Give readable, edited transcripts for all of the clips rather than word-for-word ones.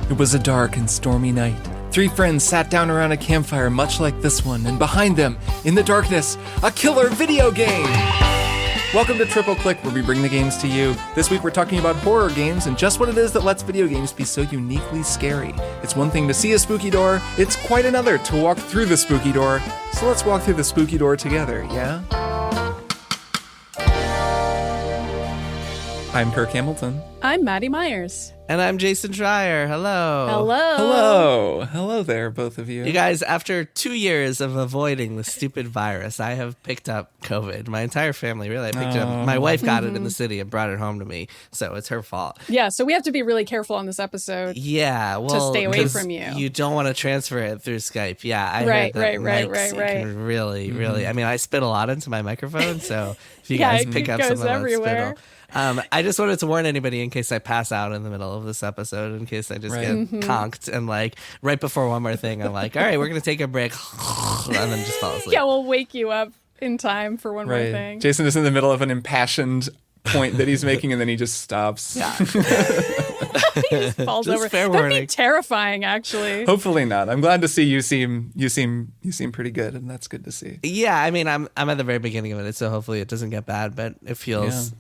It was a dark and stormy night. Three friends sat down around a campfire much like this one, and behind them, in the darkness, a killer video game! Welcome to Triple Click, where we bring the games to you. This week we're talking about horror games and just what it is that lets video games be so uniquely scary. It's one thing to see a spooky door, it's quite another to walk through the spooky door. So let's walk through the spooky door together, yeah? I'm Kirk Hamilton. I'm Maddy Myers. And I'm Jason Schreier. Hello. Hello. Hello. Hello there, both of you. You guys, after 2 years of avoiding the stupid virus, I have picked up COVID. My entire family, really. I picked it up. My wife got it in the city and brought it home to me, so it's her fault. Yeah, so we have to be really careful on this episode. Yeah, well, to stay away from you. You don't want to transfer it through Skype. Yeah, I right, heard that right. Can really. I mean, I spit a lot into my microphone, so if you guys pick up some of that everywhere. spittle. I just wanted to warn anybody in case I pass out in the middle of this episode, in case I just get conked and right before one more thing, I'm like, all right, we're going to take a break and then just fall asleep. Yeah, we'll wake you up in time for one more thing. Jason is in the middle of an impassioned point that he's making and then he just stops. Yeah. He just falls over. That'd be terrifying, actually. Hopefully not. I'm glad to see you seem pretty good, and that's good to see. Yeah, I mean, I'm at the very beginning of it, so hopefully it doesn't get bad, but it feels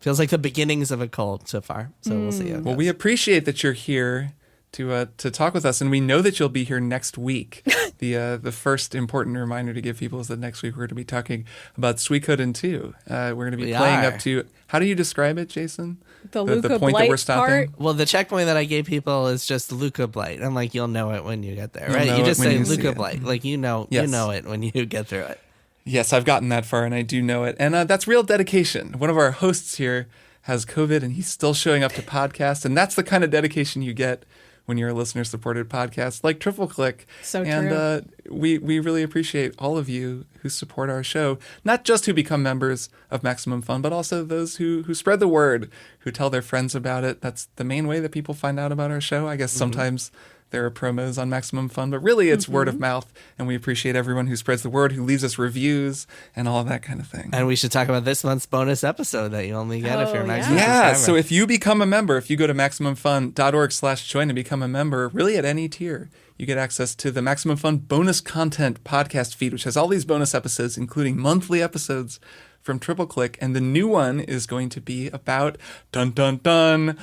like the beginnings of a cold so far. So we'll see. Well, we appreciate that you're here to talk with us, and we know that you'll be here next week. The first important reminder to give people is that next week we're going to be talking about Suikoden 2. We're going to be playing up to, how do you describe it, Jason? The Luca point Blight that we're stopping? part? Well, the checkpoint that I gave people is just Luca Blight. I'm like, you'll know it when you get there, right? You'll You know just it when say you see Luca it. Blight. Like, you know it when you get through it. Yes, I've gotten that far, and I do know it. And that's real dedication. One of our hosts here has COVID, and he's still showing up to podcasts, and that's the kind of dedication you get when you're a listener-supported podcast like Triple Click. So true. And we really appreciate all of you who support our show, not just who become members of Maximum Fun, but also those who spread the word, who tell their friends about it. That's the main way that people find out about our show. I guess sometimes there are promos on Maximum Fun, but really it's word of mouth, and we appreciate everyone who spreads the word, who leaves us reviews, and all of that kind of thing. And we should talk about this month's bonus episode that you only get if you're a Maximum Yeah, subscriber. so if you become a member, if you go to MaximumFun.org/join and become a member, really at any tier, you get access to the Maximum Fun bonus content podcast feed, which has all these bonus episodes, including monthly episodes from Triple Click, and the new one is going to be about, dun dun dun,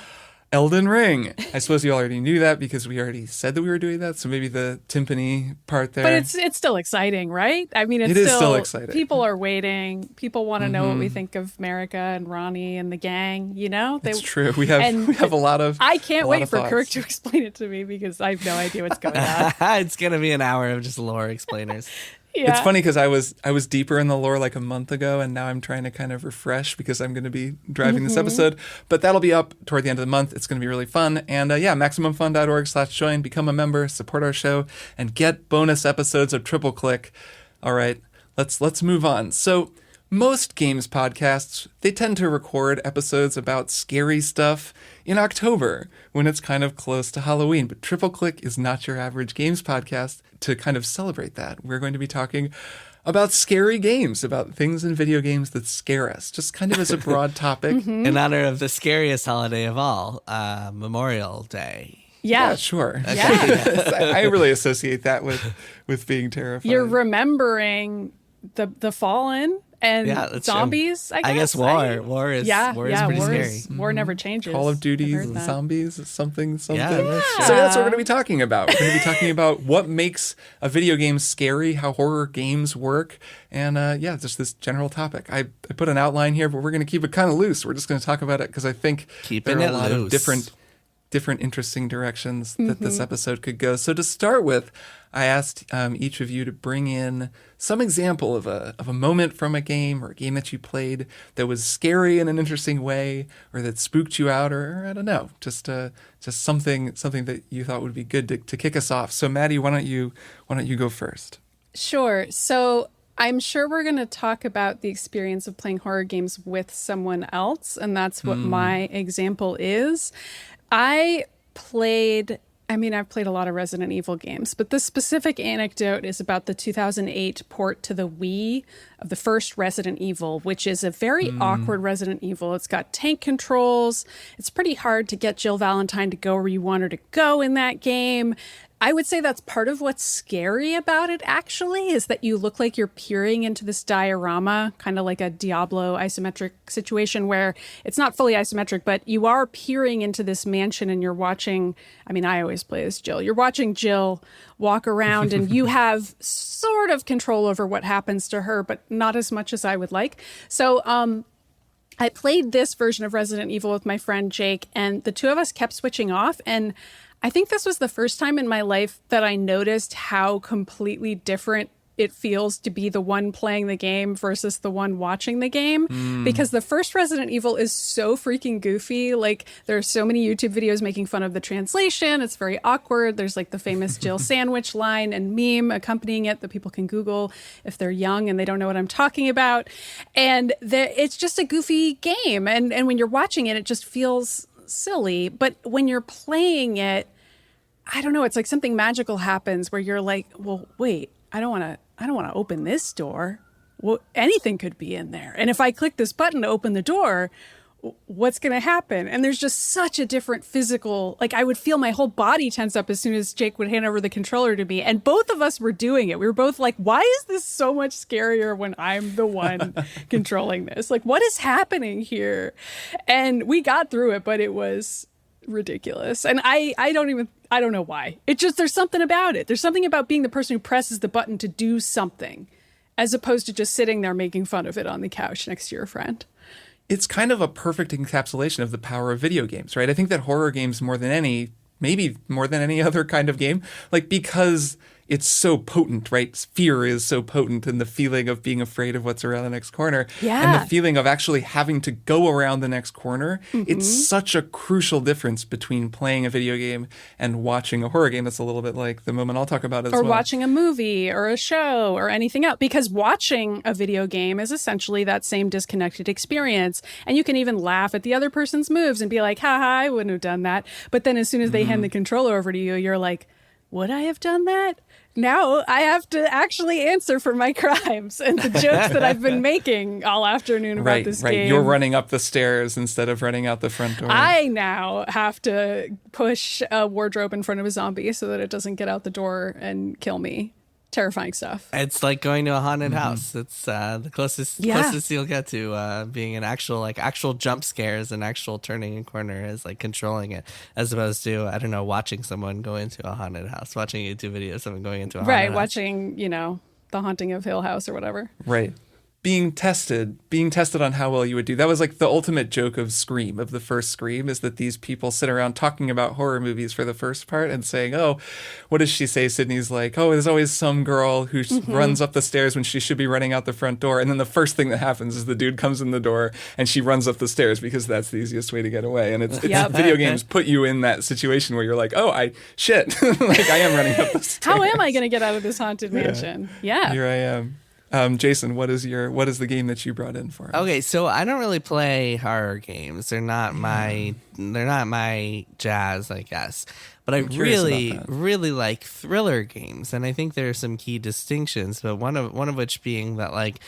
Elden Ring. I suppose you already knew that because we already said that we were doing that, so maybe the timpani part there. But it's still exciting, right? I mean, It is still exciting. People are waiting. People want to know what we think of Marika and Ronnie and the gang, you know? It's true. We have a lot of I can't wait for thoughts. Kirk to explain it to me because I have no idea what's going on. It's going to be an hour of just lore explainers. Yeah. It's funny because I was deeper in the lore like a month ago, and now I'm trying to kind of refresh because I'm going to be driving this episode. But that'll be up toward the end of the month. It's going to be really fun. And MaximumFun.org/join, become a member, support our show, and get bonus episodes of Triple Click. All right, let's move on. So most games podcasts, they tend to record episodes about scary stuff in October when it's kind of close to Halloween. But Triple Click is not your average games podcast. To kind of celebrate that, we're going to be talking about scary games, about things in video games that scare us, just kind of as a broad topic. In honor of the scariest holiday of all, Memorial Day. Yeah, sure. Yeah. I really associate that with being terrified. You're remembering the fallen and that's zombies, true. I guess. War is pretty scary. War never changes. Call of Duty, I've heard that. zombies, something. Yeah. So that's what we're going to be talking about. We're going to be talking about what makes a video game scary, how horror games work, and just this general topic. I put an outline here, but we're going to keep it kind of loose. We're just going to talk about it because I think Keeping there are it a lot loose. of different interesting directions that this episode could go. So to start with, I asked each of you to bring in some example of a moment from a game or a game that you played that was scary in an interesting way, or that spooked you out, or I don't know, just something that you thought would be good to kick us off. So Maddy, why don't you go first? Sure. So I'm sure we're going to talk about the experience of playing horror games with someone else, and that's what my example is. I I mean, I've played a lot of Resident Evil games, but this specific anecdote is about the 2008 port to the Wii of the first Resident Evil, which is a very awkward Resident Evil. It's got tank controls. It's pretty hard to get Jill Valentine to go where you want her to go in that game. I would say that's part of what's scary about it, actually, is that you look like you're peering into this diorama, kind of like a Diablo isometric situation where it's not fully isometric, but you are peering into this mansion and you're watching, I mean, I always play as Jill. You're watching Jill walk around and you have sort of control over what happens to her, but not as much as I would like. So, I played this version of Resident Evil with my friend Jake, and the two of us kept switching off, and I think this was the first time in my life that I noticed how completely different it feels to be the one playing the game versus the one watching the game. Because the first Resident Evil is so freaking goofy. Like, there are so many YouTube videos making fun of the translation. It's very awkward. There's like the famous Jill sandwich line and meme accompanying it that people can Google if they're young and they don't know what I'm talking about. And it's just a goofy game. And when you're watching it, it just feels silly. But when you're playing it, I don't know, it's like something magical happens where you're like, well, wait, I don't want to open this door. Well, anything could be in there. And if I click this button to open the door, what's going to happen? And there's just such a different physical, like I would feel my whole body tense up as soon as Jake would hand over the controller to me. And both of us were doing it. We were both like, why is this so much scarier when I'm the one controlling this? Like, what is happening here? And we got through it, but it was ridiculous. And I don't know why. It just, there's something about it. There's something about being the person who presses the button to do something as opposed to just sitting there making fun of it on the couch next to your friend. It's kind of a perfect encapsulation of the power of video games, right? I think that horror games maybe more than any other kind of game, like because it's so potent, right? Fear is so potent, and the feeling of being afraid of what's around the next corner, and the feeling of actually having to go around the next corner. It's such a crucial difference between playing a video game and watching a horror game. That's a little bit like the moment I'll talk about as well. Or watching a movie or a show or anything else, because watching a video game is essentially that same disconnected experience. And you can even laugh at the other person's moves and be like, haha, I wouldn't have done that. But then as soon as they hand the controller over to you, you're like, would I have done that? Now I have to actually answer for my crimes and the jokes that I've been making all afternoon about this game. You're running up the stairs instead of running out the front door. I now have to push a wardrobe in front of a zombie so that it doesn't get out the door and kill me. Terrifying stuff. It's like going to a haunted house. It's the closest you'll get to being an actual jump scares and actual turning a corner is like controlling it, as opposed to, I don't know, watching someone go into a haunted house, watching a YouTube video of someone going into a haunted house. Watching, The Haunting of Hill House or whatever. Right. Being tested on how well you would do. That was like the ultimate joke of Scream, of the first Scream, is that these people sit around talking about horror movies for the first part and saying, oh, what does she say? Sydney's like, oh, there's always some girl who runs up the stairs when she should be running out the front door. And then the first thing that happens is the dude comes in the door and she runs up the stairs because that's the easiest way to get away. And it's video games put you in that situation where you're like, oh, like I am running up the stairs. How am I going to get out of this haunted mansion? Yeah. Here I am. Jason, what is the game that you brought in for us? Okay, so I don't really play horror games. They're not my jazz, I guess. But I really like thriller games, and I think there are some key distinctions. But one of which being that like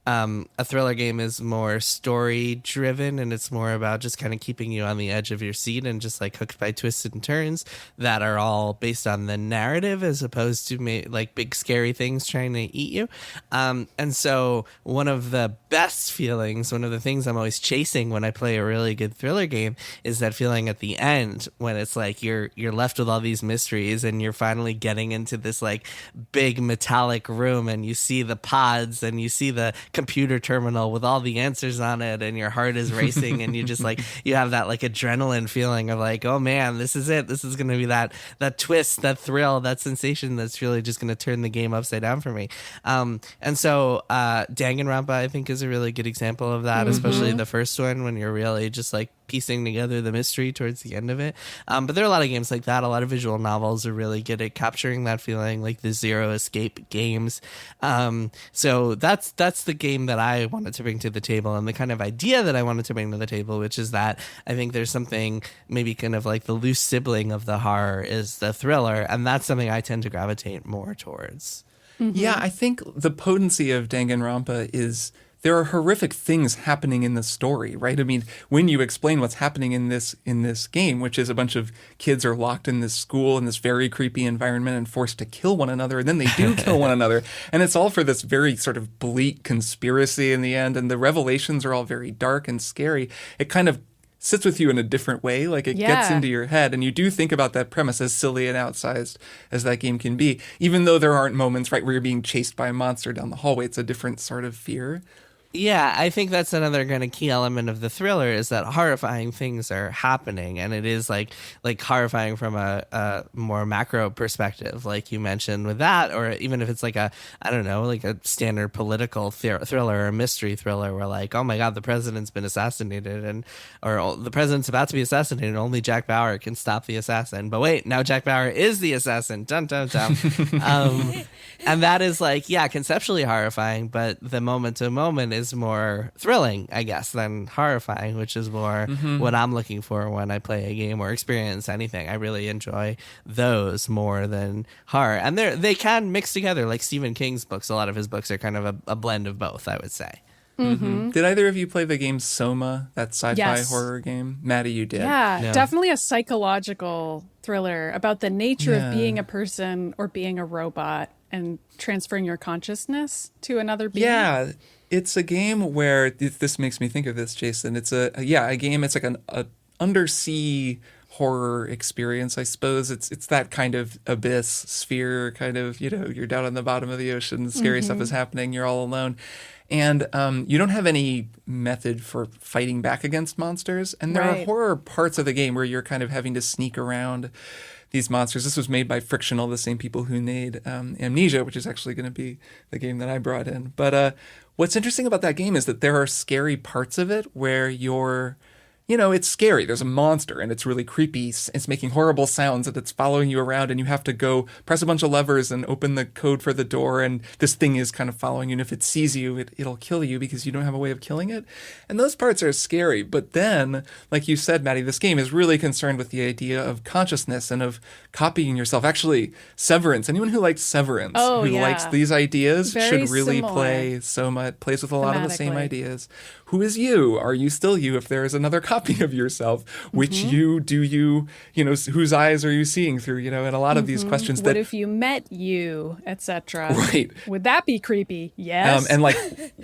a thriller game is more story driven, and it's more about just kind of keeping you on the edge of your seat and just like hooked by twists and turns that are all based on the narrative as opposed to like big scary things trying to eat you. And so one of the best feelings, one of the things I'm always chasing when I play a really good thriller game is that feeling at the end when it's like you're left with all these mysteries and you're finally getting into this like big metallic room and you see the pods and you see the computer terminal with all the answers on it and your heart is racing and you just like you have that like adrenaline feeling of like, oh man, this is it, this is going to be that twist, that thrill, that sensation that's really just going to turn the game upside down for me. And so Danganronpa I think is a really good example of that, especially the first one when you're really just like piecing together the mystery towards the end of it. But there are a lot of games like that. A lot of visual novels are really good at capturing that feeling, like the Zero Escape games. So that's the game that I wanted to bring to the table, and the kind of idea that I wanted to bring to the table, which is that I think there's something maybe kind of like the loose sibling of the horror is the thriller, and that's something I tend to gravitate more towards. Yeah, I think the potency of Danganronpa is there are horrific things happening in the story, right? I mean, when you explain what's happening in this game, which is a bunch of kids are locked in this school in this very creepy environment and forced to kill one another, and then they do kill one another, and it's all for this very sort of bleak conspiracy in the end, and the revelations are all very dark and scary. It kind of sits with you in a different way, like it gets into your head, and you do think about that premise, as silly and outsized as that game can be, even though there aren't moments, right, where you're being chased by a monster down the hallway. It's a different sort of fear. Yeah, I think that's another kind of key element of the thriller is that horrifying things are happening, and it is like horrifying from a more macro perspective, like you mentioned with that, or even if it's like a standard political thriller or mystery thriller where like, oh my God, the president's been assassinated, or the president's about to be assassinated, and only Jack Bauer can stop the assassin. But wait, now Jack Bauer is the assassin. Dun dun dun. And that is like, yeah, conceptually horrifying, but the moment to moment is more thrilling, I guess, than horrifying, which is more what I'm looking for when I play a game or experience anything. I really enjoy those more than horror. And they can mix together, like Stephen King's books. A lot of his books are kind of a blend of both, I would say. Mm-hmm. Did either of you play the game Soma, that sci-fi horror game? Maddy, you did. Yeah, No. Definitely a psychological thriller about the nature of being a person or being a robot and transferring your consciousness to another being. Yeah, it's a game where this makes me think of this, Jason. It's a game. It's like an undersea horror experience, I suppose. It's that kind of abyss sphere, kind of, you're down on the bottom of the ocean, scary stuff is happening, you're all alone. And you don't have any method for fighting back against monsters. And there are horror parts of the game where you're kind of having to sneak around these monsters. This was made by Frictional, the same people who made Amnesia, which is actually going to be the game that I brought in. But what's interesting about that game is that there are scary parts of it where you're, it's scary. There's a monster and it's really creepy. It's making horrible sounds and it's following you around, and you have to go press a bunch of levers and open the code for the door, and this thing is kind of following you, and if it sees you, it'll kill you because you don't have a way of killing it. And those parts are scary. But then, like you said, Maddy, this game is really concerned with the idea of consciousness and of copying yourself. Actually, Severance, anyone who likes Severance, likes these ideas, should really play Soma. It plays with a lot of the same ideas. Who is you? Are you still you if there is another copy of yourself? Which you, do you, whose eyes are you seeing through, and a lot of these questions. What if you met you, etc.? Right. Would that be creepy? Yes. And like,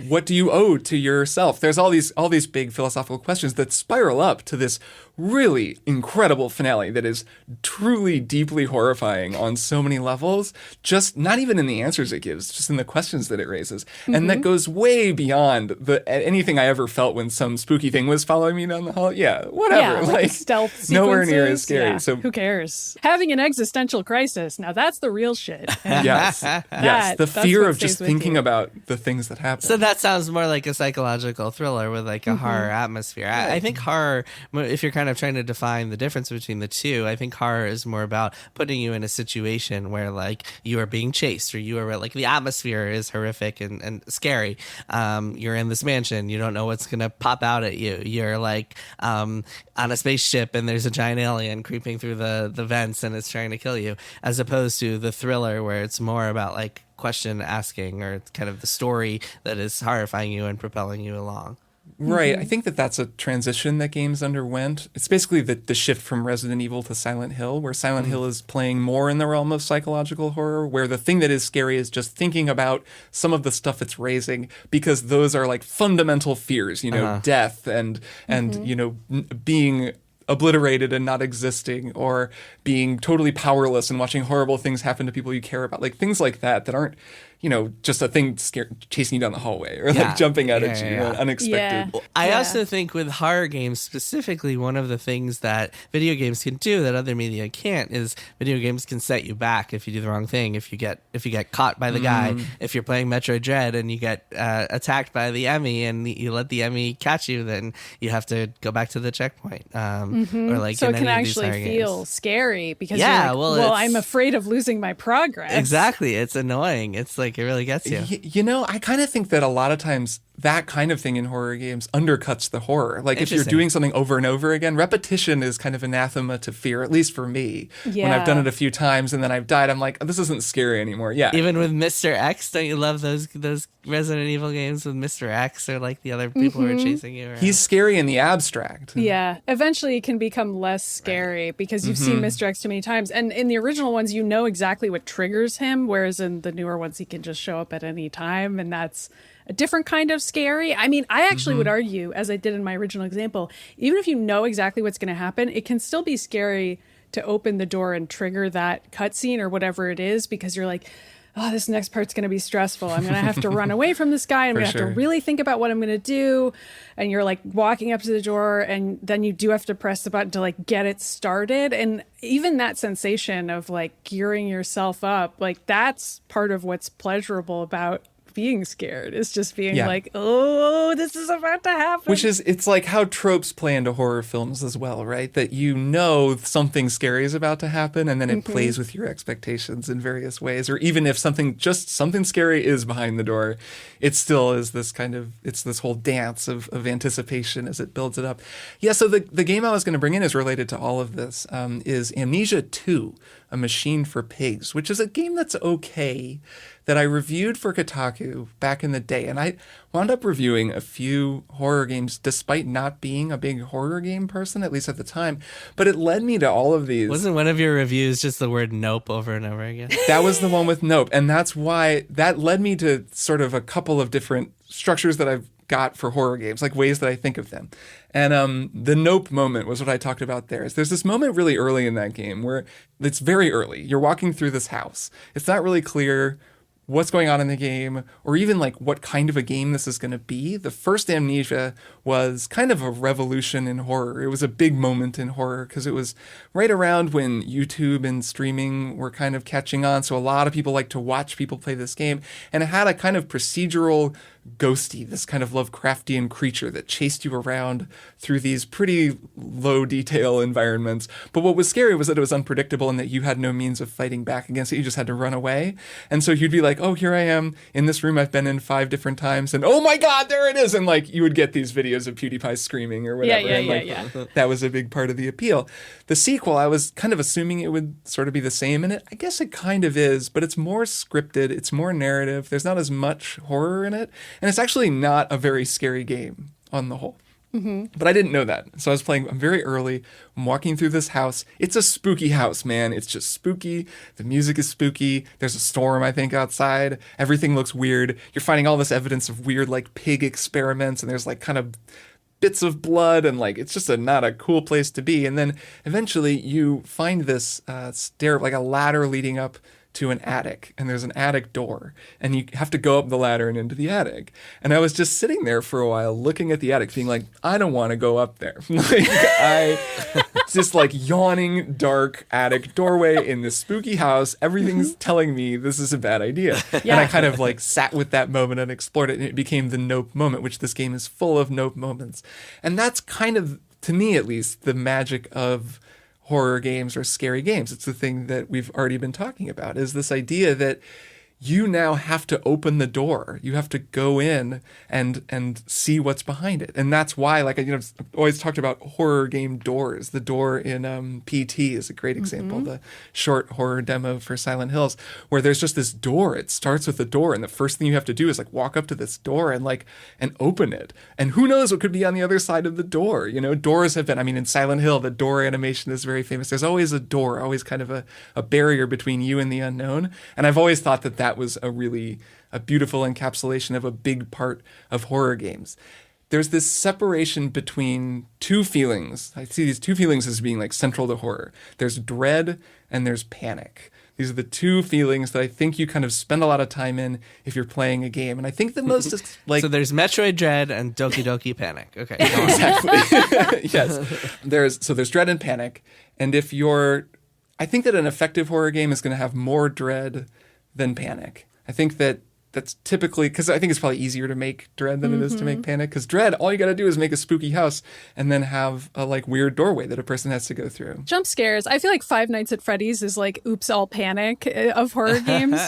what do you owe to yourself? There's all these big philosophical questions that spiral up to this really incredible finale that is truly deeply horrifying on so many levels, just not even in the answers it gives, just in the questions that it raises. And that goes way beyond anything I ever felt when some spooky thing was following me down the hall. Yeah, whatever. Yeah, like stealth sequences. Nowhere near as scary. Yeah. So who cares? Having an existential crisis. Now that's the real shit. Yes. The fear of just thinking about the things that happen. So that sounds more like a psychological thriller with like a horror atmosphere. I think horror, if you're kind of trying to define the difference between the two, I think horror is more about putting you in a situation where like you are being chased, or you are like the atmosphere is horrific and scary. You're in this mansion, you don't know what's gonna pop out at you. You're like on a spaceship and there's a giant alien creeping through the vents and it's trying to kill you, as opposed to the thriller where it's more about like question asking, or it's kind of the story that is horrifying you and propelling you along. Right. I think that's a transition that games underwent. It's basically the shift from Resident Evil to Silent Hill, where Silent Hill is playing more in the realm of psychological horror, where the thing that is scary is just thinking about some of the stuff it's raising, because those are like fundamental fears, death and being obliterated and not existing, or being totally powerless and watching horrible things happen to people you care about, like things like that aren't just a thing chasing you down the hallway or like jumping out at you, unexpected. Yeah. I also think with horror games specifically, one of the things that video games can do that other media can't is video games can set you back if you do the wrong thing. If you get caught by the guy, if you're playing Metroid Dread and you get attacked by the Emmy and you let the Emmy catch you, then you have to go back to the checkpoint. Or like so in it can any of these actually horror feel games. scary because Yeah, you're like, well, I'm afraid of losing my progress. Exactly. It's annoying. It's like it really gets you. I kind of think that a lot of times that kind of thing in horror games undercuts the horror. Like if you're doing something over and over again, repetition is kind of anathema to fear, at least for me. When I've done it a few times and then I've died, I'm like, this isn't scary anymore. Yeah. Even with Mr. X, don't you love those Resident Evil games with Mr. X or like the other people who are chasing you around? He's scary in the abstract. Yeah. Eventually it can become less scary because you've seen Mr. X too many times. And in the original ones, you know exactly what triggers him, whereas in the newer ones, he can just show up at any time. And that's a different kind of scary. I mean, I actually would argue, as I did in my original example, even if you know exactly what's going to happen, it can still be scary to open the door and trigger that cutscene or whatever it is, because you're like, oh, this next part's going to be stressful. I'm going to have to run away from this guy. I'm going to have to really think about what I'm going to do. And you're like walking up to the door and then you do have to press the button to like get it started. And even that sensation of like gearing yourself up, like that's part of what's pleasurable about being scared. It's just being like, oh, this is about to happen. It's like how tropes play into horror films as well, right? That something scary is about to happen and then it plays with your expectations in various ways. Or even if something scary is behind the door, it still is this it's this whole dance of anticipation as it builds it up. Yeah, so the game I was going to bring in is related to all of this, is Amnesia 2, A Machine for Pigs, which is a game that's okay, that I reviewed for Kotaku back in the day. And I wound up reviewing a few horror games despite not being a big horror game person, at least at the time. But it led me to all of these. Wasn't one of your reviews just the word nope over and over again? That was the one with nope. And that's why that led me to sort of a couple of different structures that I've got for horror games, like ways that I think of them. And the nope moment was what I talked about there. There's this moment really early in that game where it's very early. You're walking through this house. It's not really clear what's going on in the game, or even like what kind of a game this is going to be. The first Amnesia was kind of a revolution in horror. It was a big moment in horror because it was right around when YouTube and streaming were kind of catching on. So a lot of people like to watch people play this game. And it had a kind of procedural ghosty, this kind of Lovecraftian creature that chased you around through these pretty low detail environments. But what was scary was that it was unpredictable and that you had no means of fighting back against it. You just had to run away. And so you'd be like, oh, here I am in this room I've been in 5 different times. And oh my God, there it is. And like you would get these videos of PewDiePie screaming or whatever. Yeah. That was a big part of the appeal. The sequel, I was kind of assuming it would sort of be the same. And I guess it kind of is, but it's more scripted. It's more narrative. There's not as much horror in it. And it's actually not a very scary game on the whole. But I didn't know that. So I was playing very early. I'm walking through this house. It's a spooky house, man. It's just spooky. The music is spooky. There's a storm, I think, outside. Everything looks weird. You're finding all this evidence of weird, like, pig experiments. And there's, like, kind of bits of blood. And, like, it's just not a cool place to be. And then eventually you find this stair, like a ladder leading up to an attic, and there's an attic door, and you have to go up the ladder and into the attic. And I was just sitting there for a while looking at the attic being like, I don't want to go up there. It's this like yawning dark attic doorway in this spooky house. Everything's telling me this is a bad idea. And I kind of like sat with that moment and explored it, and it became the nope moment, which this game is full of nope moments. And that's kind of, to me at least, the magic of horror games or scary games. It's the thing that we've already been talking about, is this idea that you now have to open the door. You have to go in and see what's behind it. And that's why, like, I've always talked about horror game doors. The door in PT is a great example, the short horror demo for Silent Hills, where there's just this door. It starts with a door, and the first thing you have to do is like walk up to this door and open it. And who knows what could be on the other side of the door? Doors have been, in Silent Hill, the door animation is very famous. There's always a door, always kind of a barrier between you and the unknown. And I've always thought that was a beautiful encapsulation of a big part of horror games. There's this separation between two feelings. I see these two feelings as being like central to horror. There's dread and there's panic. These are the two feelings that I think you kind of spend a lot of time in if you're playing a game. And I think the most is like... So there's Metroid Dread and Doki Doki Panic. Okay. Exactly. Yes. There's dread and panic. And if you're... I think that an effective horror game is going to have more dread than panic. I think that's typically, because I think it's probably easier to make dread than it is to make panic. Because dread, all you got to do is make a spooky house and then have a like weird doorway that a person has to go through. Jump scares. I feel like Five Nights at Freddy's is like oops all panic of horror games.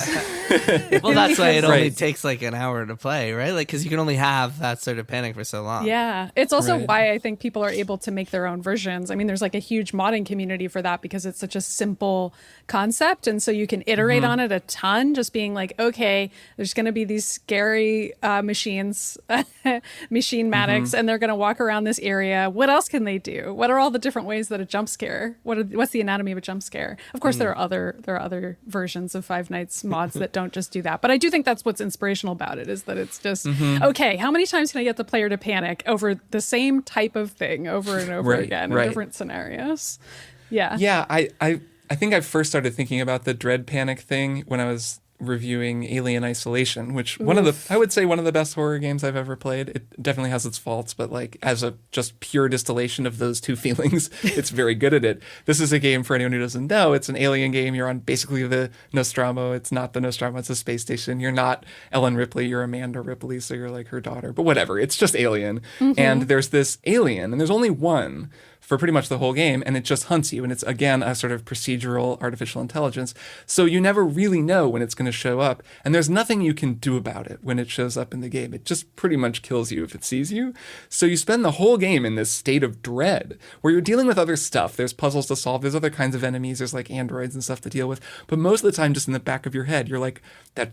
Well, that's why it only takes like an hour to play, right? Like, because you can only have that sort of panic for so long. Yeah. It's also why I think people are able to make their own versions. I mean, there's like a huge modding community for that because it's such a simple concept. And so you can iterate on it a ton, just being like, okay, there's going to be these scary machines, machine-matics, and they're going to walk around this area. What else can they do? What are all the different ways that a jump scare? What's the anatomy of a jump scare? Of course, there are other versions of Five Nights mods that don't just do that. But I do think that's what's inspirational about it, is that it's just, okay, how many times can I get the player to panic over the same type of thing over and over again in different scenarios? Yeah. Yeah, I think I first started thinking about the dread panic thing when I was reviewing Alien Isolation, which I would say one of the best horror games I've ever played. It definitely has its faults, but like as a just pure distillation of those two feelings, it's very good at it. This is a game, for anyone who doesn't know, it's an alien game. You're on basically the Nostromo. It's not the Nostromo, it's a space station. You're not Ellen Ripley, you're Amanda Ripley, so you're like her daughter. But whatever, it's just Alien. And there's this alien, and there's only one for pretty much the whole game, and it just hunts you. And it's, again, a sort of procedural artificial intelligence. So you never really know when it's going to show up. And there's nothing you can do about it when it shows up in the game. It just pretty much kills you if it sees you. So you spend the whole game in this state of dread, where you're dealing with other stuff. There's puzzles to solve. There's other kinds of enemies. There's like androids and stuff to deal with. But most of the time, just in the back of your head, you're like, that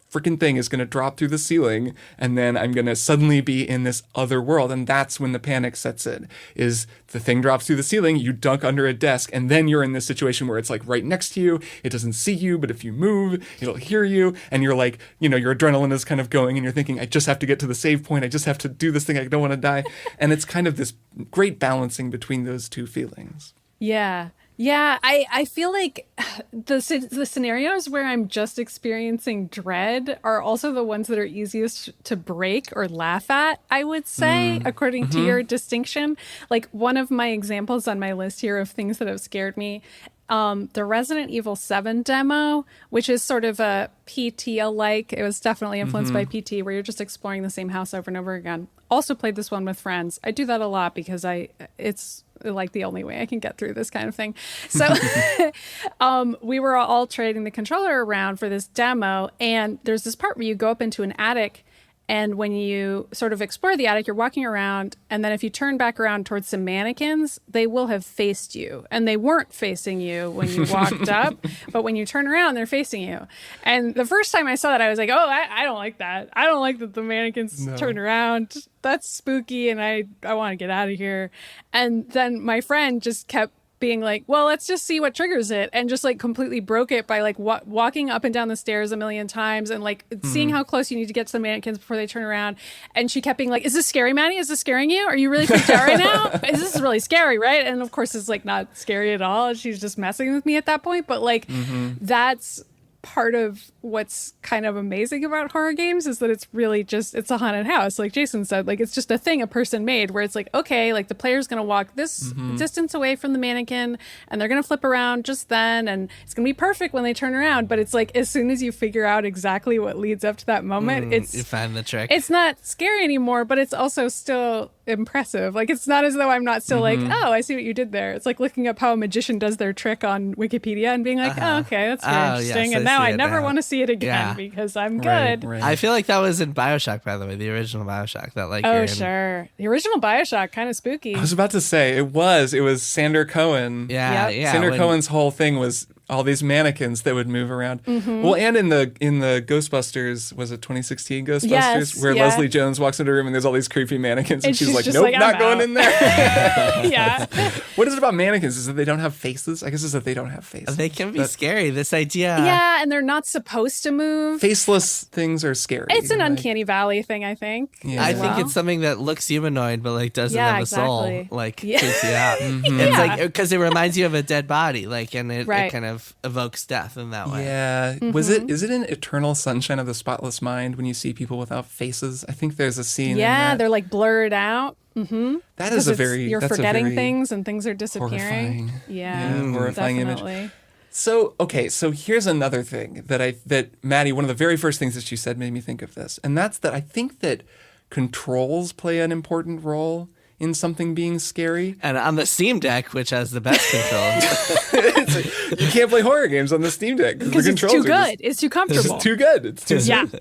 freaking thing is going to drop through the ceiling, and then I'm going to suddenly be in this other world. And that's when the panic sets in, is the thing drops through the ceiling, you dunk under a desk, and then you're in this situation where it's like right next to you. It doesn't see you, but if you move, it'll hear you. And you're like, your adrenaline is kind of going, and you're thinking, I just have to get to the save point. I just have to do this thing. I don't want to die. And it's kind of this great balancing between those two feelings. Yeah. Yeah, I feel like the scenarios where I'm just experiencing dread are also the ones that are easiest to break or laugh at, I would say, according to your distinction. Like one of my examples on my list here of things that have scared me, the Resident Evil 7 demo, which is sort of a PT-alike. It was definitely influenced by PT, where you're just exploring the same house over and over again. Also played this one with friends. I do that a lot because it's like the only way I can get through this kind of thing. So we were all trading the controller around for this demo, and there's this part where you go up into an attic, and when you sort of explore the attic, you're walking around, and then if you turn back around towards some mannequins, they will have faced you. And they weren't facing you when you walked up, but when you turn around, they're facing you. And the first time I saw that, I was like, oh, I don't like that. I don't like that the mannequins turn around. That's spooky, and I want to get out of here. And then my friend just kept being like, well, let's just see what triggers it, and just like completely broke it by like walking up and down the stairs a million times and like seeing how close you need to get to the mannequins before they turn around. And she kept being like, is this scary, Maddy? Is this scaring you? Are you really freaked out right now? This is really scary, right? And of course it's like not scary at all. She's just messing with me at that point. But like that's part of what's kind of amazing about horror games, is that it's really just, it's a haunted house. Like Jason said, like it's just a thing a person made, where it's like, okay, like the player's going to walk this distance away from the mannequin, and they're going to flip around just then, and it's going to be perfect when they turn around. But it's like, as soon as you figure out exactly what leads up to that moment, you find the trick. It's not scary anymore, but it's also still impressive. Like it's not as though I'm not still like, oh, I see what you did there. It's like looking up how a magician does their trick on Wikipedia and being like, oh, okay, that's very interesting. Yes, and now I never want to see it again because I'm good. Right. I feel like that was in BioShock, by the way, the original BioShock. That like, oh sure, the original BioShock, kind of spooky. I was about to say it was Sander Cohen. Yeah. Sander Cohen's whole thing was all these mannequins that would move around. Well, and in the Ghostbusters, was it 2016 Ghostbusters, where Leslie Jones walks into a room and there's all these creepy mannequins, and she's like, nope, not going in there. Yeah. What is it about mannequins? Is it they don't have faces? I guess it's that they don't have faces. They can be scary. This idea. Yeah, and they're not supposed to move. Faceless things are scary. It's an uncanny valley thing, I think. Yeah. I think it's something that looks humanoid, but like doesn't have a soul. Like, creeps you out. It's like, because it reminds you of a dead body, like, and it kind of of evokes death in that way. Yeah. Is it in Eternal Sunshine of the Spotless Mind when you see people without faces? I think there's a scene in that. They're like blurred out. Mm-hmm. That is you're forgetting things and things are disappearing. Horrifying. Horrifying definitely. image. So here's another thing that Maddy, one of the very first things that she said made me think of this. And that's that I think that controls play an important role in something being scary. And on the Steam Deck, which has the best controls. You can't play horror games on the Steam Deck because it's too good. It's too comfortable. It's too good. It's too smooth.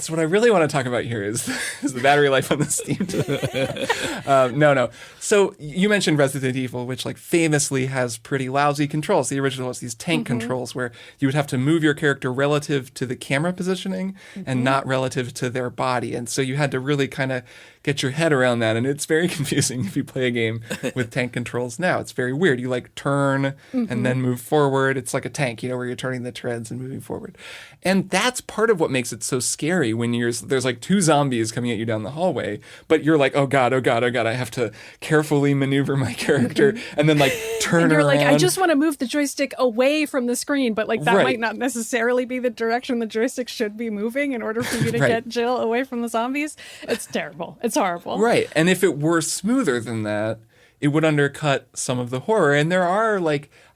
So what I really want to talk about here is the battery life on the Steam Deck. No. So you mentioned Resident Evil, which like famously has pretty lousy controls. The original was these tank controls where you would have to move your character relative to the camera positioning and not relative to their body. And so you had to really kind of get your head around that. And it's very confusing if you play a game with tank controls now. It's very weird. You like turn and then move forward. It's like a tank, where you're turning the treads and moving forward. And that's part of what makes it so scary when there's like two zombies coming at you down the hallway, but you're like, oh God, I have to carefully maneuver my character and then like turn and you're around. Like, I just want to move the joystick away from the screen, but like that might not necessarily be the direction the joystick should be moving in order for you to get Jill away from the zombies. It's terrible. It's horrible. Right. And if it were smoother than that, it would undercut some of the horror. And there are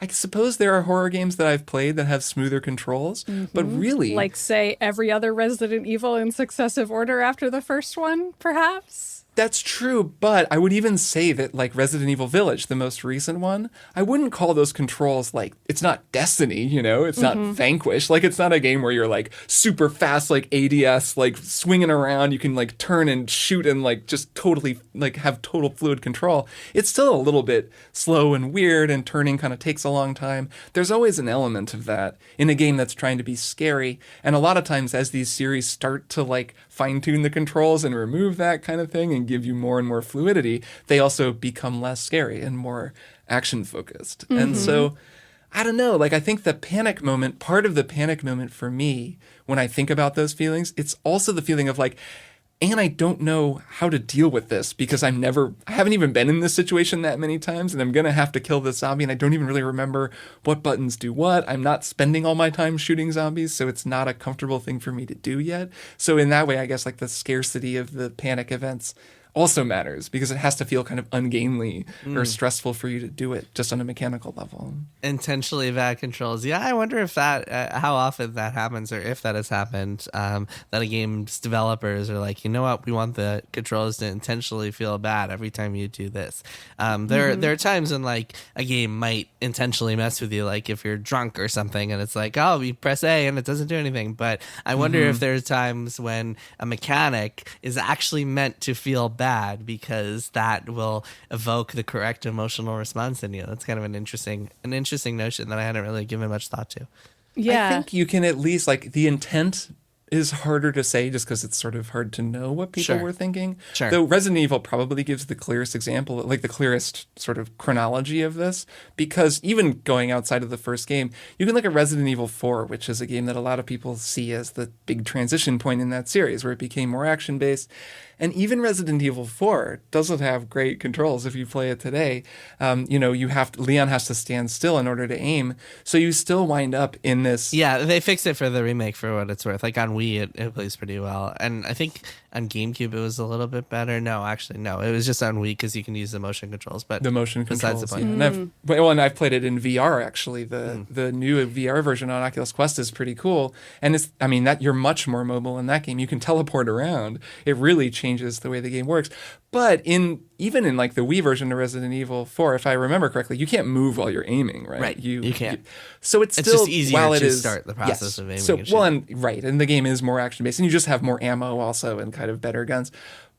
I suppose there are horror games that I've played that have smoother controls, but really... Like, say, every other Resident Evil in successive order after the first one, perhaps? That's true, but I would even say that like Resident Evil Village, the most recent one, I wouldn't call those controls like, it's not Destiny, it's not Vanquish. Like it's not a game where you're like super fast, like ADS, like swinging around. You can like turn and shoot and like just totally like have total fluid control. It's still a little bit slow and weird and turning kind of takes a long time. There's always an element of that in a game that's trying to be scary. And a lot of times as these series start to like fine tune the controls and remove that kind of thing and give you more and more fluidity, they also become less scary and more action focused. And so, I don't know, like I think part of the panic moment for me when I think about those feelings, it's also the feeling of like, and I don't know how to deal with this because I haven't even been in this situation that many times and I'm going to have to kill this zombie and I don't even really remember what buttons do what. I'm not spending all my time shooting zombies, so it's not a comfortable thing for me to do yet. So in that way, I guess like the scarcity of the panic events also matters because it has to feel kind of ungainly or stressful for you to do it just on a mechanical level. Intentionally bad controls. Yeah, I wonder if how often that happens or if that has happened, that a game's developers are like, you know what, we want the controls to intentionally feel bad every time you do this. There are times when like a game might intentionally mess with you, like if you're drunk or something and it's like, oh, you press A and it doesn't do anything. But I wonder if there's times when a mechanic is actually meant to feel bad because that will evoke the correct emotional response in you. That's kind of an interesting notion that I hadn't really given much thought to. Yeah. I think you can at least like the intent is harder to say just because it's sort of hard to know what people were thinking. Sure. Though Resident Evil probably gives the clearest example, like the clearest sort of chronology of this, because even going outside of the first game, you can look at Resident Evil 4, which is a game that a lot of people see as the big transition point in that series where it became more action-based. And even Resident Evil 4 doesn't have great controls if you play it today. Leon has to stand still in order to aim. So you still wind up in this. Yeah, they fixed it for the remake for what it's worth. Like on Wii, it plays pretty well. And I think on GameCube, it was a little bit better. No, actually, no. It was just on Wii because you can use the motion controls. But the motion controls. Besides the point. And I've played it in VR, actually. The new VR version on Oculus Quest is pretty cool. And you're much more mobile in that game. You can teleport around. It really changes the way the game works. But even in like the Wii version of Resident Evil 4, if I remember correctly, you can't move while you're aiming, right? Right. You can't. So it's still just easier to start the process of aiming. So and the game is more action based, and you just have more ammo also and kind of better guns.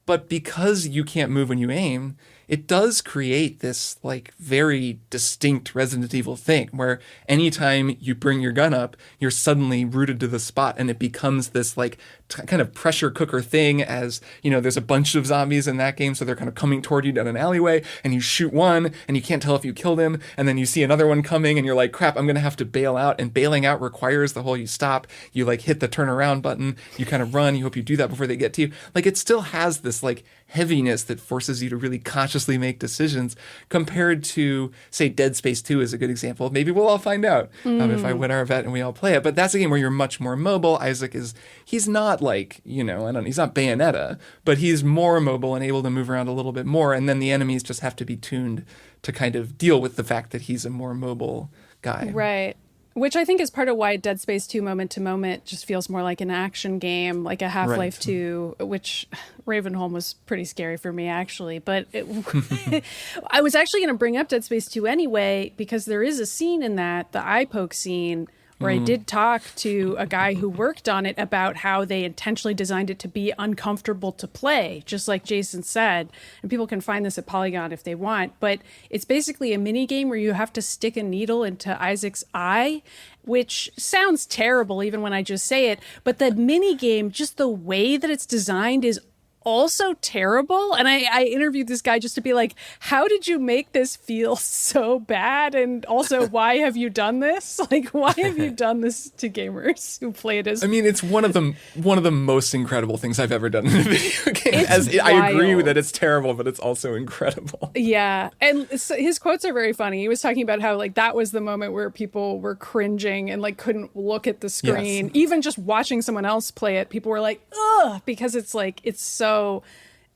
But because you can't move when you aim, it does create this like very distinct Resident Evil thing where anytime you bring your gun up, you're suddenly rooted to the spot and it becomes this like kind of pressure cooker thing as, there's a bunch of zombies in that game. So they're kind of coming toward you down an alleyway and you shoot one and you can't tell if you killed him. And then you see another one coming and you're like, crap, I'm going to have to bail out. And bailing out requires the whole you stop, you like hit the turnaround button, you kind of run, you hope you do that before they get to you. Like it still has this like heaviness that forces you to really consciously consciously make decisions compared to, say, Dead Space 2 is a good example. Maybe we'll all find out if I win our bet and we all play it. But that's a game where you're much more mobile. Isaac he's not like, he's not Bayonetta, but he's more mobile and able to move around a little bit more. And then the enemies just have to be tuned to kind of deal with the fact that he's a more mobile guy. Right. Which I think is part of why Dead Space 2 moment to moment just feels more like an action game, like a Half-Life 2, which Ravenholm was pretty scary for me, actually. But I was actually going to bring up Dead Space 2 anyway, because there is a scene in that, the eye poke scene, where I did talk to a guy who worked on it about how they intentionally designed it to be uncomfortable to play, just like Jason said. And people can find this at Polygon if they want. But it's basically a mini game where you have to stick a needle into Isaac's eye, which sounds terrible even when I just say it. But the mini game, just the way that it's designed is also terrible. And I interviewed this guy just to be like, how did you make this feel so bad? And also, why have you done this? Like, why have you done this to gamers who play it as... I mean, it's one of the most incredible things I've ever done in a video game. I agree that it's terrible, but it's also incredible. Yeah. And his quotes are very funny. He was talking about how, like, that was the moment where people were cringing and, like, couldn't look at the screen. Yes. Even just watching someone else play it, people were like, ugh, because it's like, it's so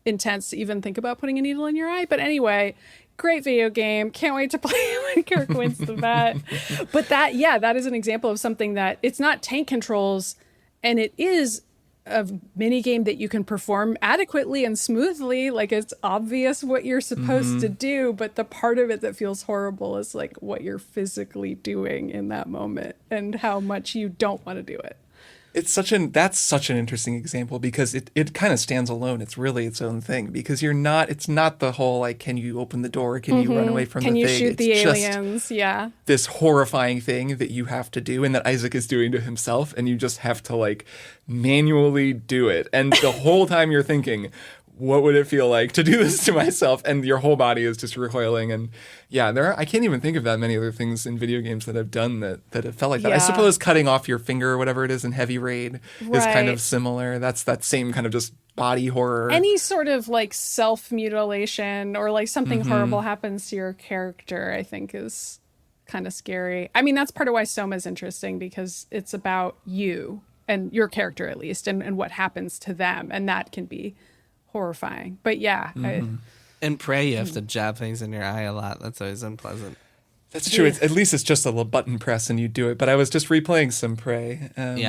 intense to even think about putting a needle in your eye. But anyway, great video game. Can't wait to play it when Kirk wins the bet. But that is an example of something that it's not tank controls, and it is a mini game that you can perform adequately and smoothly. Like, it's obvious what you're supposed to do, but the part of it that feels horrible is like what you're physically doing in that moment and how much you don't want to do it. That's such an interesting example because it kind of stands alone. It's really its own thing because it's not the whole, like, can you open the door? Can you run away from the thing? Can you shoot the it's aliens? Just yeah. this horrifying thing that you have to do and that Isaac is doing to himself, and you just have to, like, manually do it. And the whole time you're thinking, what would it feel like to do this to myself? And your whole body is just recoiling. And yeah, I can't even think of that many other things in video games that I've done that have felt like that. I suppose cutting off your finger or whatever it is in Heavy Raid is kind of similar. That's that same kind of just body horror. Any sort of, like, self-mutilation or, like, something horrible happens to your character, I think is kind of scary. I mean, that's part of why Soma is interesting, because it's about you and your character, at least, and what happens to them. And that can be horrifying. But yeah. In Prey, you have to jab things in your eye a lot. That's always unpleasant. That's true. At least it's just a little button press and you do it. But I was just replaying some Prey. And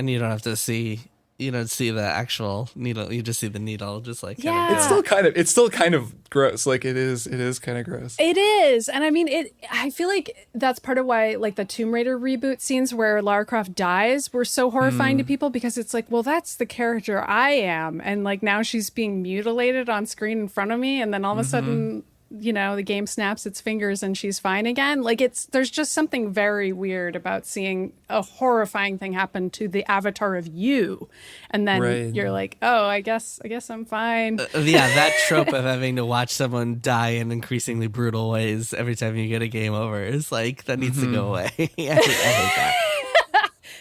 you don't have to see... You don't see the actual needle. You just see the needle, just like It's still kind of gross. Like it is kind of gross. It is, and I mean I feel like that's part of why, like, the Tomb Raider reboot scenes where Lara Croft dies were so horrifying to people, because it's like, well, that's the character I am, and, like, now she's being mutilated on screen in front of me, and then all of a sudden, the game snaps its fingers and she's fine again. Like, there's just something very weird about seeing a horrifying thing happen to the avatar of you, and then you're like, oh, I guess I'm fine. That trope of having to watch someone die in increasingly brutal ways every time you get a game over is like, that needs to go away. I hate that.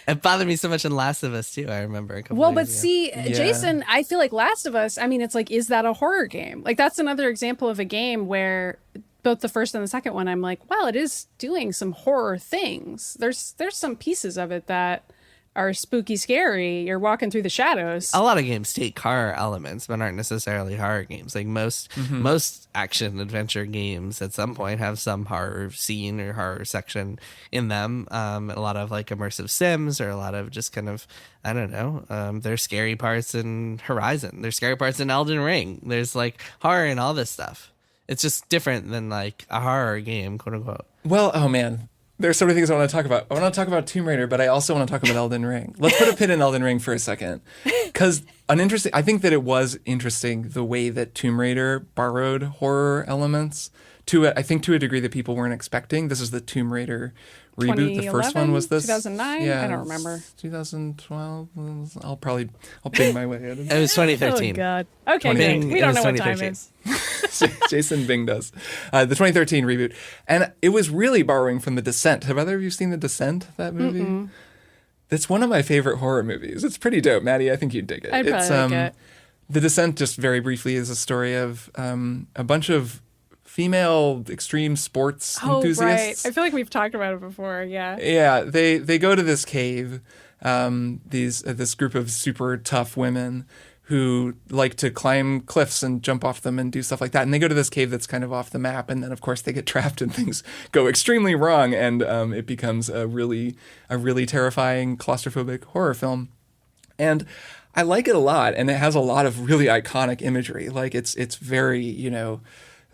It bothered me so much in Last of Us too. I remember a couple. Jason, I feel like Last of Us, I mean, it's like, is that a horror game? Like, that's another example of a game where both the first and the second one, I'm like, well, it is doing some horror things. There's some pieces of it that are spooky, scary. You're walking through the shadows. A lot of games take horror elements, but aren't necessarily horror games. Like most action adventure games at some point have some horror scene or horror section in them. A lot of, like, immersive sims, or a lot of just kind of, I don't know. There's scary parts in Horizon. There's scary parts in Elden Ring. There's, like, horror and all this stuff. It's just different than, like, a horror game, quote unquote. Well, oh man. There's so many things I want to talk about. I want to talk about Tomb Raider, but I also want to talk about Elden Ring. Let's put a pin in Elden Ring for a second. Because I think that it was interesting the way that Tomb Raider borrowed horror elements to a degree that people weren't expecting. This is the Tomb Raider reboot. The first one was this 2009. Yeah, I don't remember. 2012. I'll bing my way at it. It was 2013. Oh god. Okay, Bing. We don't know what time it is. Jason Bing does. The 2013 reboot, and it was really borrowing from The Descent. Have either of you seen The Descent? That movie. That's one of my favorite horror movies. It's pretty dope, Maddie. I think you'd dig it. I'd probably like it. The Descent, just very briefly, is a story of a bunch of female extreme sports enthusiasts. Right. I feel like we've talked about it before. Yeah. Yeah, they go to this cave. This group of super tough women who like to climb cliffs and jump off them and do stuff like that. And they go to this cave that's kind of off the map, and then of course they get trapped and things go extremely wrong, and it becomes a really terrifying claustrophobic horror film. And I like it a lot, and it has a lot of really iconic imagery. Like it's very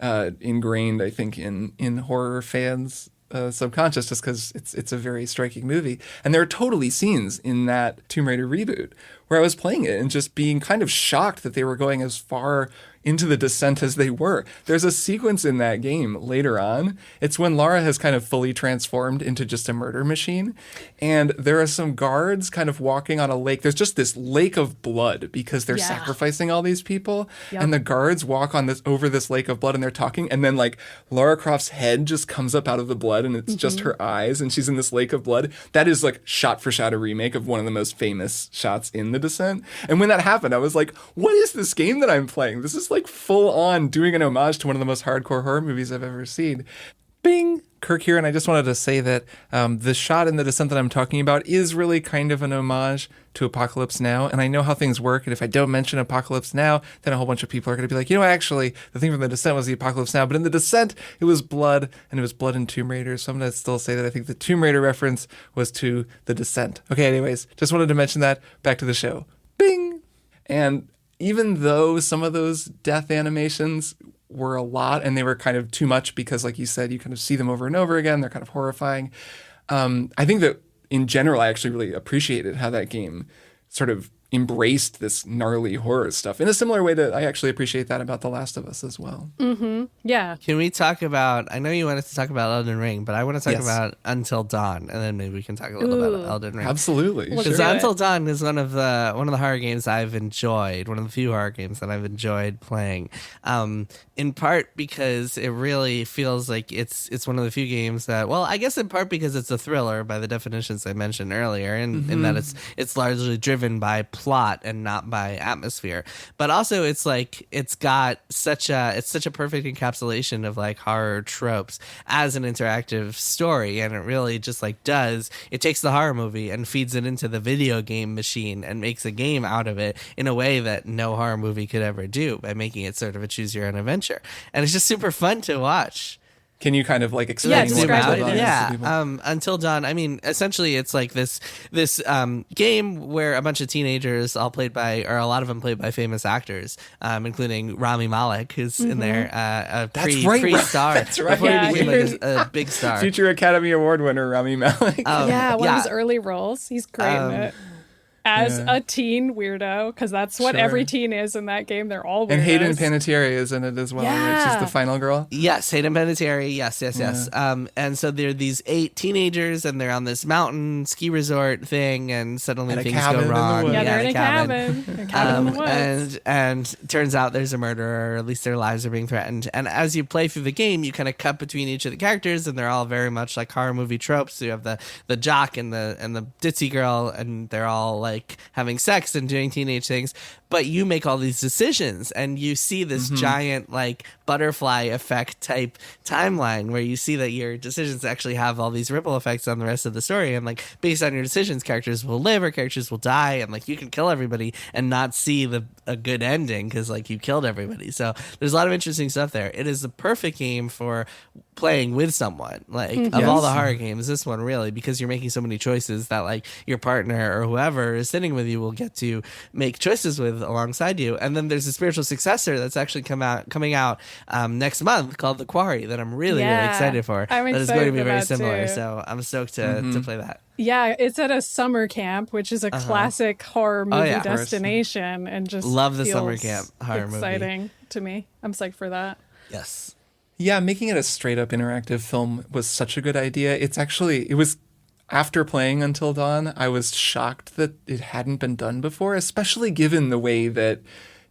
ingrained, I think, in horror fans' subconscious, just because it's a very striking movie. And there are totally scenes in that Tomb Raider reboot where I was playing it and just being kind of shocked that they were going as far into the Descent as they were. There's a sequence in that game later on. It's when Lara has kind of fully transformed into just a murder machine. And there are some guards kind of walking on a lake. There's just this lake of blood because they're sacrificing all these people. Yep. And the guards walk on over this lake of blood, and they're talking. And then like Lara Croft's head just comes up out of the blood, and it's just her eyes, and she's in this lake of blood. That is like shot for shot a remake of one of the most famous shots in the Descent. And when that happened, I was like, what is this game that I'm playing? This is like full on doing an homage to one of the most hardcore horror movies I've ever seen. Bing! Kirk here, and I just wanted to say that the shot in the Descent that I'm talking about is really kind of an homage to Apocalypse Now, and I know how things work, and if I don't mention Apocalypse Now, then a whole bunch of people are going to be like, actually, the thing from the Descent was the Apocalypse Now, but in the Descent, it was blood, and it was blood in Tomb Raider, so I'm going to still say that I think the Tomb Raider reference was to the Descent. Okay, anyways, just wanted to mention that. Back to the show. Bing! And even though some of those death animations were a lot and they were kind of too much because, like you said, you kind of see them over and over again, they're kind of horrifying. I think that in general, I actually really appreciated how that game sort of embraced this gnarly horror stuff in a similar way that I actually appreciate that about The Last of Us as well. Mm-hmm. Yeah. Can we talk about, I know you wanted to talk about Elden Ring, but I want to talk about Until Dawn, and then maybe we can talk a little about Elden Ring. Absolutely. Because Until Dawn is one of the horror games I've enjoyed, one of the few horror games that I've enjoyed playing. In part because it really feels like it's one of the few games that, well, I guess in part because it's a thriller by the definitions I mentioned earlier, and in that it's largely driven by plot and not by atmosphere. But also it's like it's such a perfect encapsulation of like horror tropes as an interactive story, and it really just like it takes the horror movie and feeds it into the video game machine and makes a game out of it in a way that no horror movie could ever do, by making it sort of a choose your own adventure. And it's just super fun to watch. Can you kind of like explain what it is? Yeah. Until Dawn, I mean, essentially it's like this game where a bunch of teenagers, a lot of them played by famous actors, including Rami Malek, who's in there, a pre-star. That's right. Before he became a big star. Future Academy Award winner Rami Malek. One of his early roles. He's great in it. As a teen weirdo, because that's what every teen is in that game. They're all weirdos. And Hayden Panettiere is in it as well. Yeah. Right? She's the final girl. Yes, Hayden Panettiere. Yes. And so they're these 8 teenagers, and they're on this mountain ski resort thing, and suddenly things go wrong. Yeah, they're in a cabin. A cabin in the woods. And turns out there's a murderer, or at least their lives are being threatened. And as you play through the game, you kind of cut between each of the characters, and they're all very much like horror movie tropes. So you have the jock and the ditzy girl, and they're all like having sex and doing teenage things, but you make all these decisions, and you see this giant like butterfly effect type timeline where you see that your decisions actually have all these ripple effects on the rest of the story, and like based on your decisions, characters will live or characters will die, and like you can kill everybody and not see a good ending because like you killed everybody. So there's a lot of interesting stuff there. It is the perfect game for playing with someone. Like of all the horror games, this one really, because you're making so many choices that like your partner or whoever is sitting with you will get to make choices with alongside you. And then there's a spiritual successor that's actually coming out next month called The Quarry that I'm really excited for. That is going to be very similar. Too. So I'm stoked to play that. Yeah, it's at a summer camp, which is a classic horror movie destination, and just love the summer camp horror movie. Exciting to me. I'm psyched for that. Yes. Yeah, making it a straight up interactive film was such a good idea. It was after playing Until Dawn, I was shocked that it hadn't been done before, especially given the way that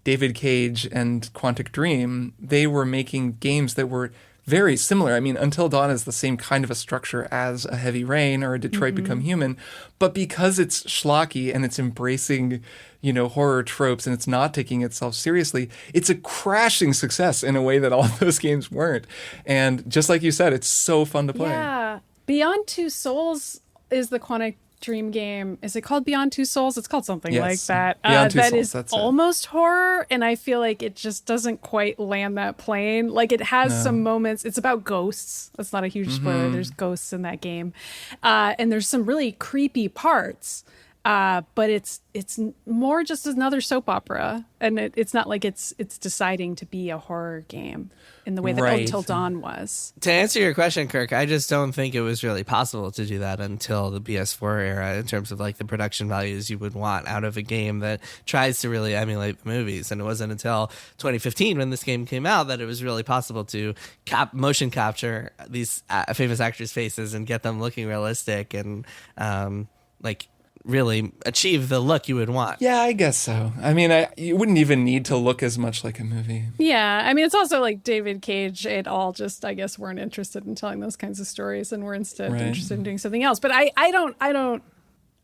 David Cage and Quantic Dream, they were making games that were very similar. I mean, Until Dawn is the same kind of a structure as a Heavy Rain or a Detroit Become Human, but because it's schlocky and it's embracing, horror tropes and it's not taking itself seriously, it's a crashing success in a way that all of those games weren't. And just like you said, it's so fun to play. Yeah. Beyond Two Souls is the Quantic Dream game. Is it called Beyond Two Souls? It's called something like that. Beyond Two that Souls, is that's it. almost horror, and I feel like it just doesn't quite land that plane. Like it has some moments. It's about ghosts. That's not a huge spoiler. There's ghosts in that game, and there's some really creepy parts. But it's more just another soap opera, and it's not like it's deciding to be a horror game in the way that Until Dawn was. To answer your question, Kirk, I just don't think it was really possible to do that until the PS4 era in terms of like the production values you would want out of a game that tries to really emulate the movies. And it wasn't until 2015 when this game came out that it was really possible to motion capture these famous actors' faces and get them looking realistic and really achieve the look you would want. Yeah, I guess so. I mean, you wouldn't even need to look as much like a movie. Yeah, I mean, it's also like David Cage et al. Just, I guess, weren't interested in telling those kinds of stories and were instead interested in doing something else. But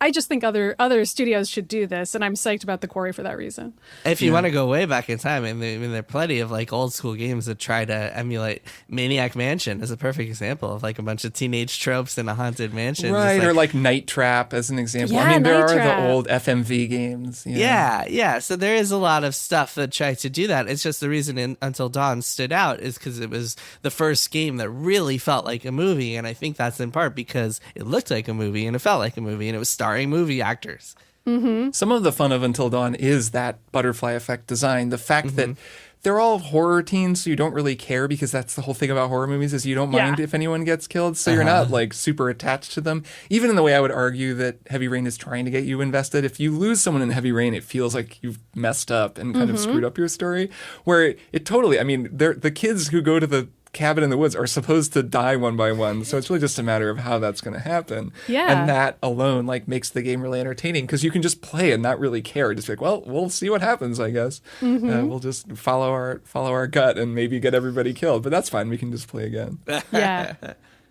I just think other studios should do this, and I'm psyched about The Quarry for that reason. If you want to go way back in time, there are plenty of like old school games that try to emulate. Maniac Mansion is a perfect example of like a bunch of teenage tropes in a haunted mansion. Right, or like Night Trap as an example. Yeah, I mean, there Night are Trap. the old FMV games. Yeah. So there is a lot of stuff that try to do that. It's just the reason Until Dawn stood out is because it was the first game that really felt like a movie, and I think that's in part because it looked like a movie and it felt like a movie and it was starring movie actors. Some of the fun of Until Dawn is that butterfly effect design. The fact that they're all horror teens, so you don't really care because that's the whole thing about horror movies is you don't mind if anyone gets killed, so you're not like super attached to them. Even in the way I would argue that Heavy Rain is trying to get you invested. If you lose someone in Heavy Rain, it feels like you've messed up and kind of screwed up your story. Where it totally, I mean, the kids who go to the cabin in the woods are supposed to die one by one, so it's really just a matter of how that's going to happen. And that alone like makes the game really entertaining because you can just play and not really care, just be like, well, we'll see what happens, I guess. We'll just follow our gut and maybe get everybody killed, but that's fine, we can just play again.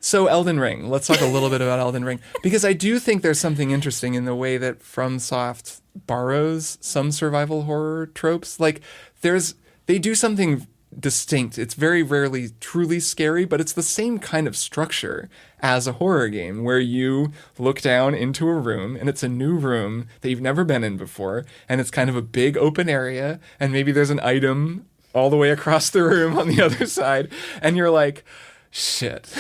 So Elden Ring, let's talk a little bit about Elden Ring, because I do think there's something interesting in the way that FromSoft borrows some survival horror tropes. Like they do something distinct. It's very rarely truly scary, but it's the same kind of structure as a horror game where you look down into a room and it's a new room that you've never been in before, and it's kind of a big open area, and maybe there's an item all the way across the room on the other side, and you're like, shit.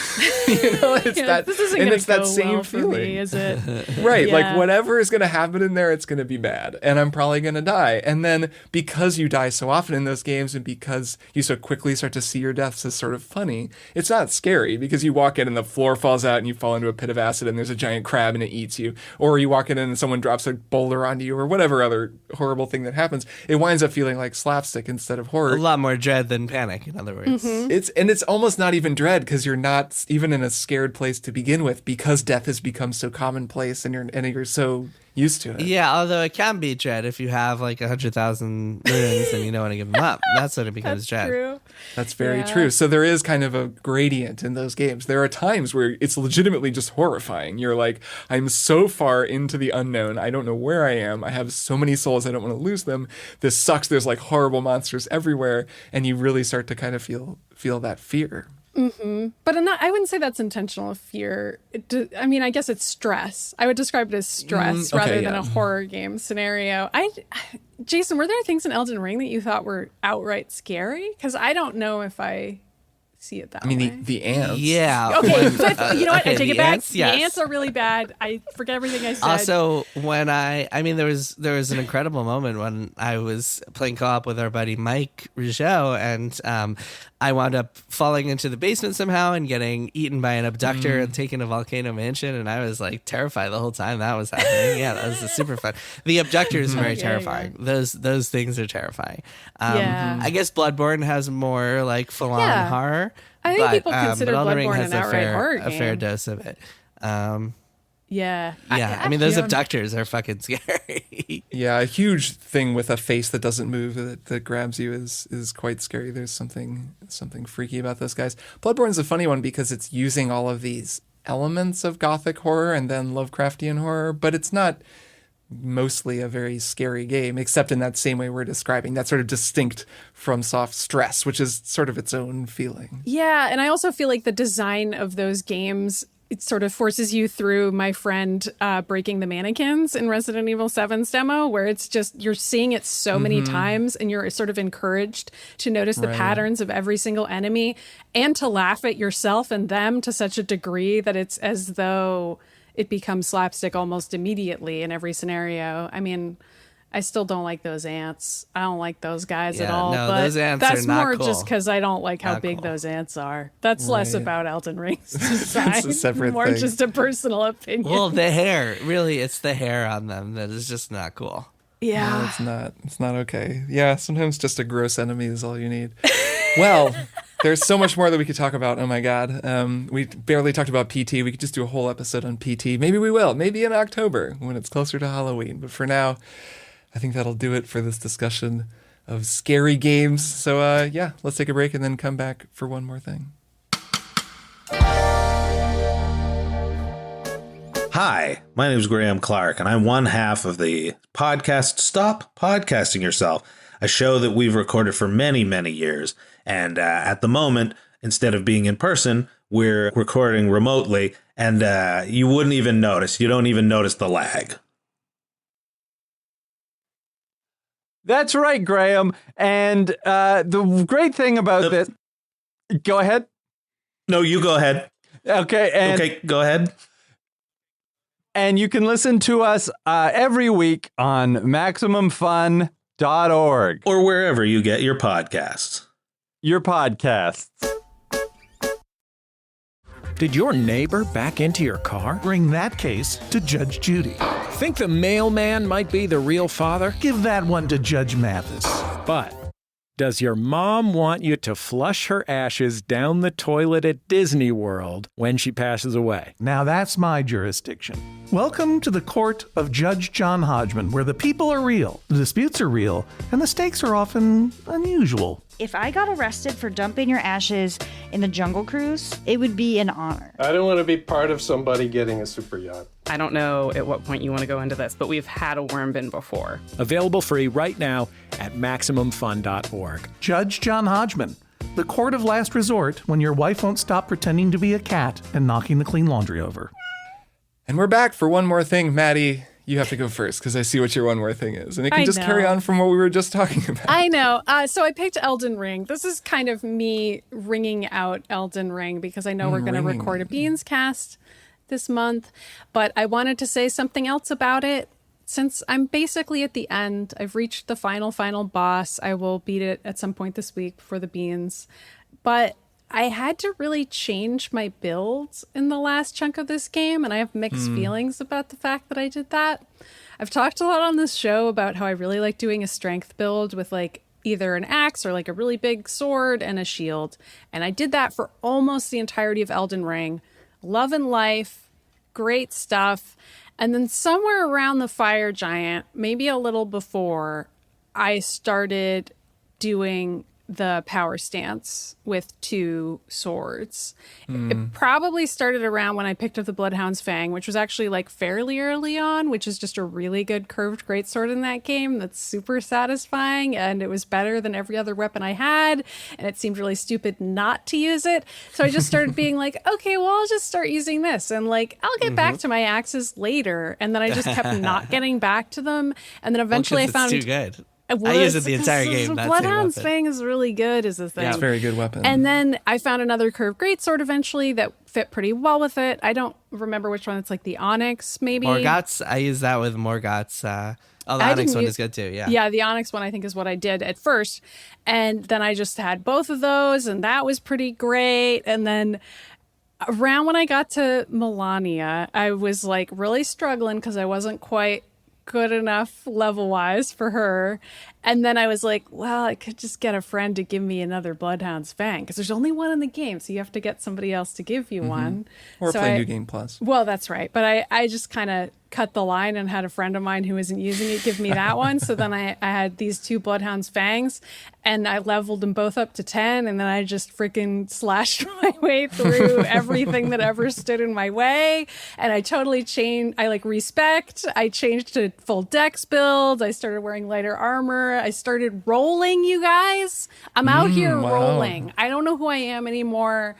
It's that, this isn't and gonna it's that go same well for feeling. me, is it? Right, like whatever is going to happen in there, it's going to be bad, and I'm probably going to die. And then because you die so often in those games, and because you so quickly start to see your deaths as sort of funny, it's not scary because you walk in and the floor falls out and you fall into a pit of acid and there's a giant crab and it eats you, or you walk in and someone drops a boulder onto you, or whatever other horrible thing that happens. It winds up feeling like slapstick instead of horror. A lot more dread than panic, in other words. It's almost not even dread because you're not even in a scared place to begin with, because death has become so commonplace and you're so used to it. Yeah, although it can be dread if you have like 100,000 runes and you don't want to give them up. That's when it becomes dread. True. That's very true. So there is kind of a gradient in those games. There are times where it's legitimately just horrifying. You're like, I'm so far into the unknown. I don't know where I am. I have so many souls. I don't want to lose them. This sucks. There's like horrible monsters everywhere. And you really start to kind of feel that fear. But I wouldn't say that's intentional fear. I mean, I guess it's stress. I would describe it as stress rather than a horror game scenario. Jason, were there things in Elden Ring that you thought were outright scary? Because I don't know if I see it that way. I mean, the ants. Yeah. Okay, but you know what? I take it back. Ants, yes. The ants are really bad. I forget everything I said. Also, when there was an incredible moment when I was playing co-op with our buddy Mike Rougeau, and I wound up falling into the basement somehow and getting eaten by an abductor and taken to Volcano Mansion, and I was like terrified the whole time that was happening. Yeah, that was super fun. The abductor is very terrifying. Yeah. Those things are terrifying. I guess Bloodborne has more like full-on horror. I think people consider but Elden Ring Bloodborne has an outright horror game. a fair dose of it. Yeah. Yeah, I mean, those abductors are fucking scary. Yeah, a huge thing with a face that doesn't move that grabs you is quite scary. There's something freaky about those guys. Bloodborne's a funny one because it's using all of these elements of gothic horror and then Lovecraftian horror, but it's not mostly a very scary game, except in that same way we're describing, that sort of distinct from Soft Stress, which is sort of its own feeling. Yeah, and I also feel like the design of those games, it sort of forces you through my friend breaking the mannequins in Resident Evil 7's demo, where it's just, you're seeing it so many times and you're sort of encouraged to notice the patterns of every single enemy and to laugh at yourself and them to such a degree that it's as though it becomes slapstick almost immediately in every scenario. I mean, I still don't like those ants. I don't like those guys at all. No, but those ants that's are not more cool. just because I don't like how big those ants are. That's less about Elden Ring's design. It's a separate more thing. just a personal opinion. Well, the hair, really, it's the hair on them that is just not cool. Yeah. No, it's not. It's not okay. Yeah, sometimes just a gross enemy is all you need. Well, there's so much more that we could talk about. Oh my God. We barely talked about PT. We could just do a whole episode on PT. Maybe we will. Maybe in October when it's closer to Halloween. But for now, I think that'll do it for this discussion of scary games. So yeah, let's take a break and then come back for one more thing. Hi, my name is Graham Clark, and I'm one half of the podcast Stop Podcasting Yourself, a show that we've recorded for many, many years. And at the moment, instead of being in person, we're recording remotely, and you wouldn't even notice. You don't even notice the lag. That's right, Graham. And the great thing about this... Go ahead. No, you go ahead. Okay, go ahead. And you can listen to us every week on MaximumFun.org. Or wherever you get your podcasts. Your podcasts. Did your neighbor back into your car? Bring that case to Judge Judy. Think the mailman might be the real father? Give that one to Judge Mathis. But does your mom want you to flush her ashes down the toilet at Disney World when she passes away? Now that's my jurisdiction. Welcome to the court of Judge John Hodgman, where the people are real, the disputes are real, and the stakes are often unusual. If I got arrested for dumping your ashes in the Jungle Cruise, it would be an honor. I don't want to be part of somebody getting a super yacht. I don't know at what point you want to go into this, but we've had a worm bin before. Available free right now at MaximumFun.org. Judge John Hodgman, the court of last resort when your wife won't stop pretending to be a cat and knocking the clean laundry over. And we're back for one more thing. Maddie, you have to go first because I see what your one more thing is. And it can just carry on from what we were just talking about. I know. So I picked Elden Ring. This is kind of me ringing out Elden Ring because I know we're going to record a Beans cast this month. But I wanted to say something else about it. Since I'm basically at the end, I've reached the final boss. I will beat it at some point this week before the Beans. But I had to really change my builds in the last chunk of this game, and I have mixed feelings about the fact that I did that. I've talked a lot on this show about how I really like doing a strength build with like either an axe or like a really big sword and a shield. And I did that for almost the entirety of Elden Ring. Love and life, great stuff. And then somewhere around the fire giant, maybe a little before, I started doing the power stance with two swords. It probably started around when I picked up the Bloodhound's Fang, which was actually like fairly early on, which is just a really good curved greatsword in that game that's super satisfying, and it was better than every other weapon I had, and it seemed really stupid not to use it. So I just started being like, okay, well, I'll just start using this, and like I'll get back to my axes later. And then I just kept not getting back to them, and then eventually I found it's too good. I use it the entire game. Bloodhound's Fang is really good is the thing. It's a very good weapon. And then I found another curved greatsword eventually that fit pretty well with it. I don't remember which one. It's like the Onyx, maybe. Morgoth's. I use that with Morgoth's. The Onyx one is good too. Yeah. Yeah, the Onyx one I think is what I did at first. And then I just had both of those, and that was pretty great. And then around when I got to Melania, I was like really struggling because I wasn't quite good enough level-wise for her. And then I was like, well, I could just get a friend to give me another Bloodhound's Fang, because there's only one in the game, so you have to get somebody else to give you one. Or so play New Game Plus. Well, that's right. But I just kind of cut the line and had a friend of mine who isn't using it give me that one. So then I had these 2 Bloodhound's Fangs, and I leveled them both up to 10, and then I just freaking slashed my way through everything that ever stood in my way. And I totally changed. I respect. I changed to full dex build. I started wearing lighter armor. I started rolling, you guys. I'm out here rolling. I don't know who I am anymore.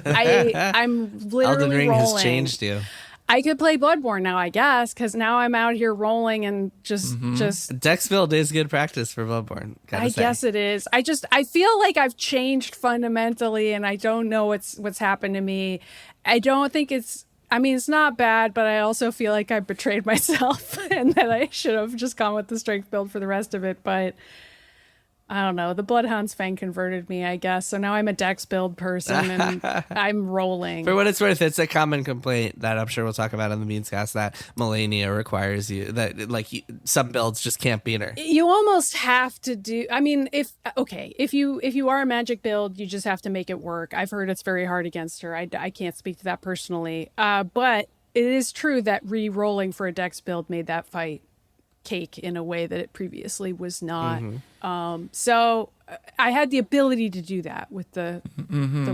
I'm literally Elden Ring rolling. has changed you. I could play Bloodborne now, I guess, because now I'm out here rolling and just Dex build is good practice for Bloodborne. I guess it is. I feel like I've changed fundamentally, and I don't know what's happened to me. I don't think it's. I mean, it's not bad, but I also feel like I betrayed myself and that I should have just gone with the strength build for the rest of it. But I don't know. The Bloodhound's Fang converted me, I guess. So now I'm a dex build person and I'm rolling. For what it's worth, it's a common complaint that I'm sure we'll talk about on the Beanscast that Melania requires you, that some builds just can't beat her. You almost have to do. I mean, if you are a magic build, you just have to make it work. I've heard it's very hard against her. I can't speak to that personally, but it is true that re-rolling for a dex build made that fight cake in a way that it previously was not. So I had the ability to do that with the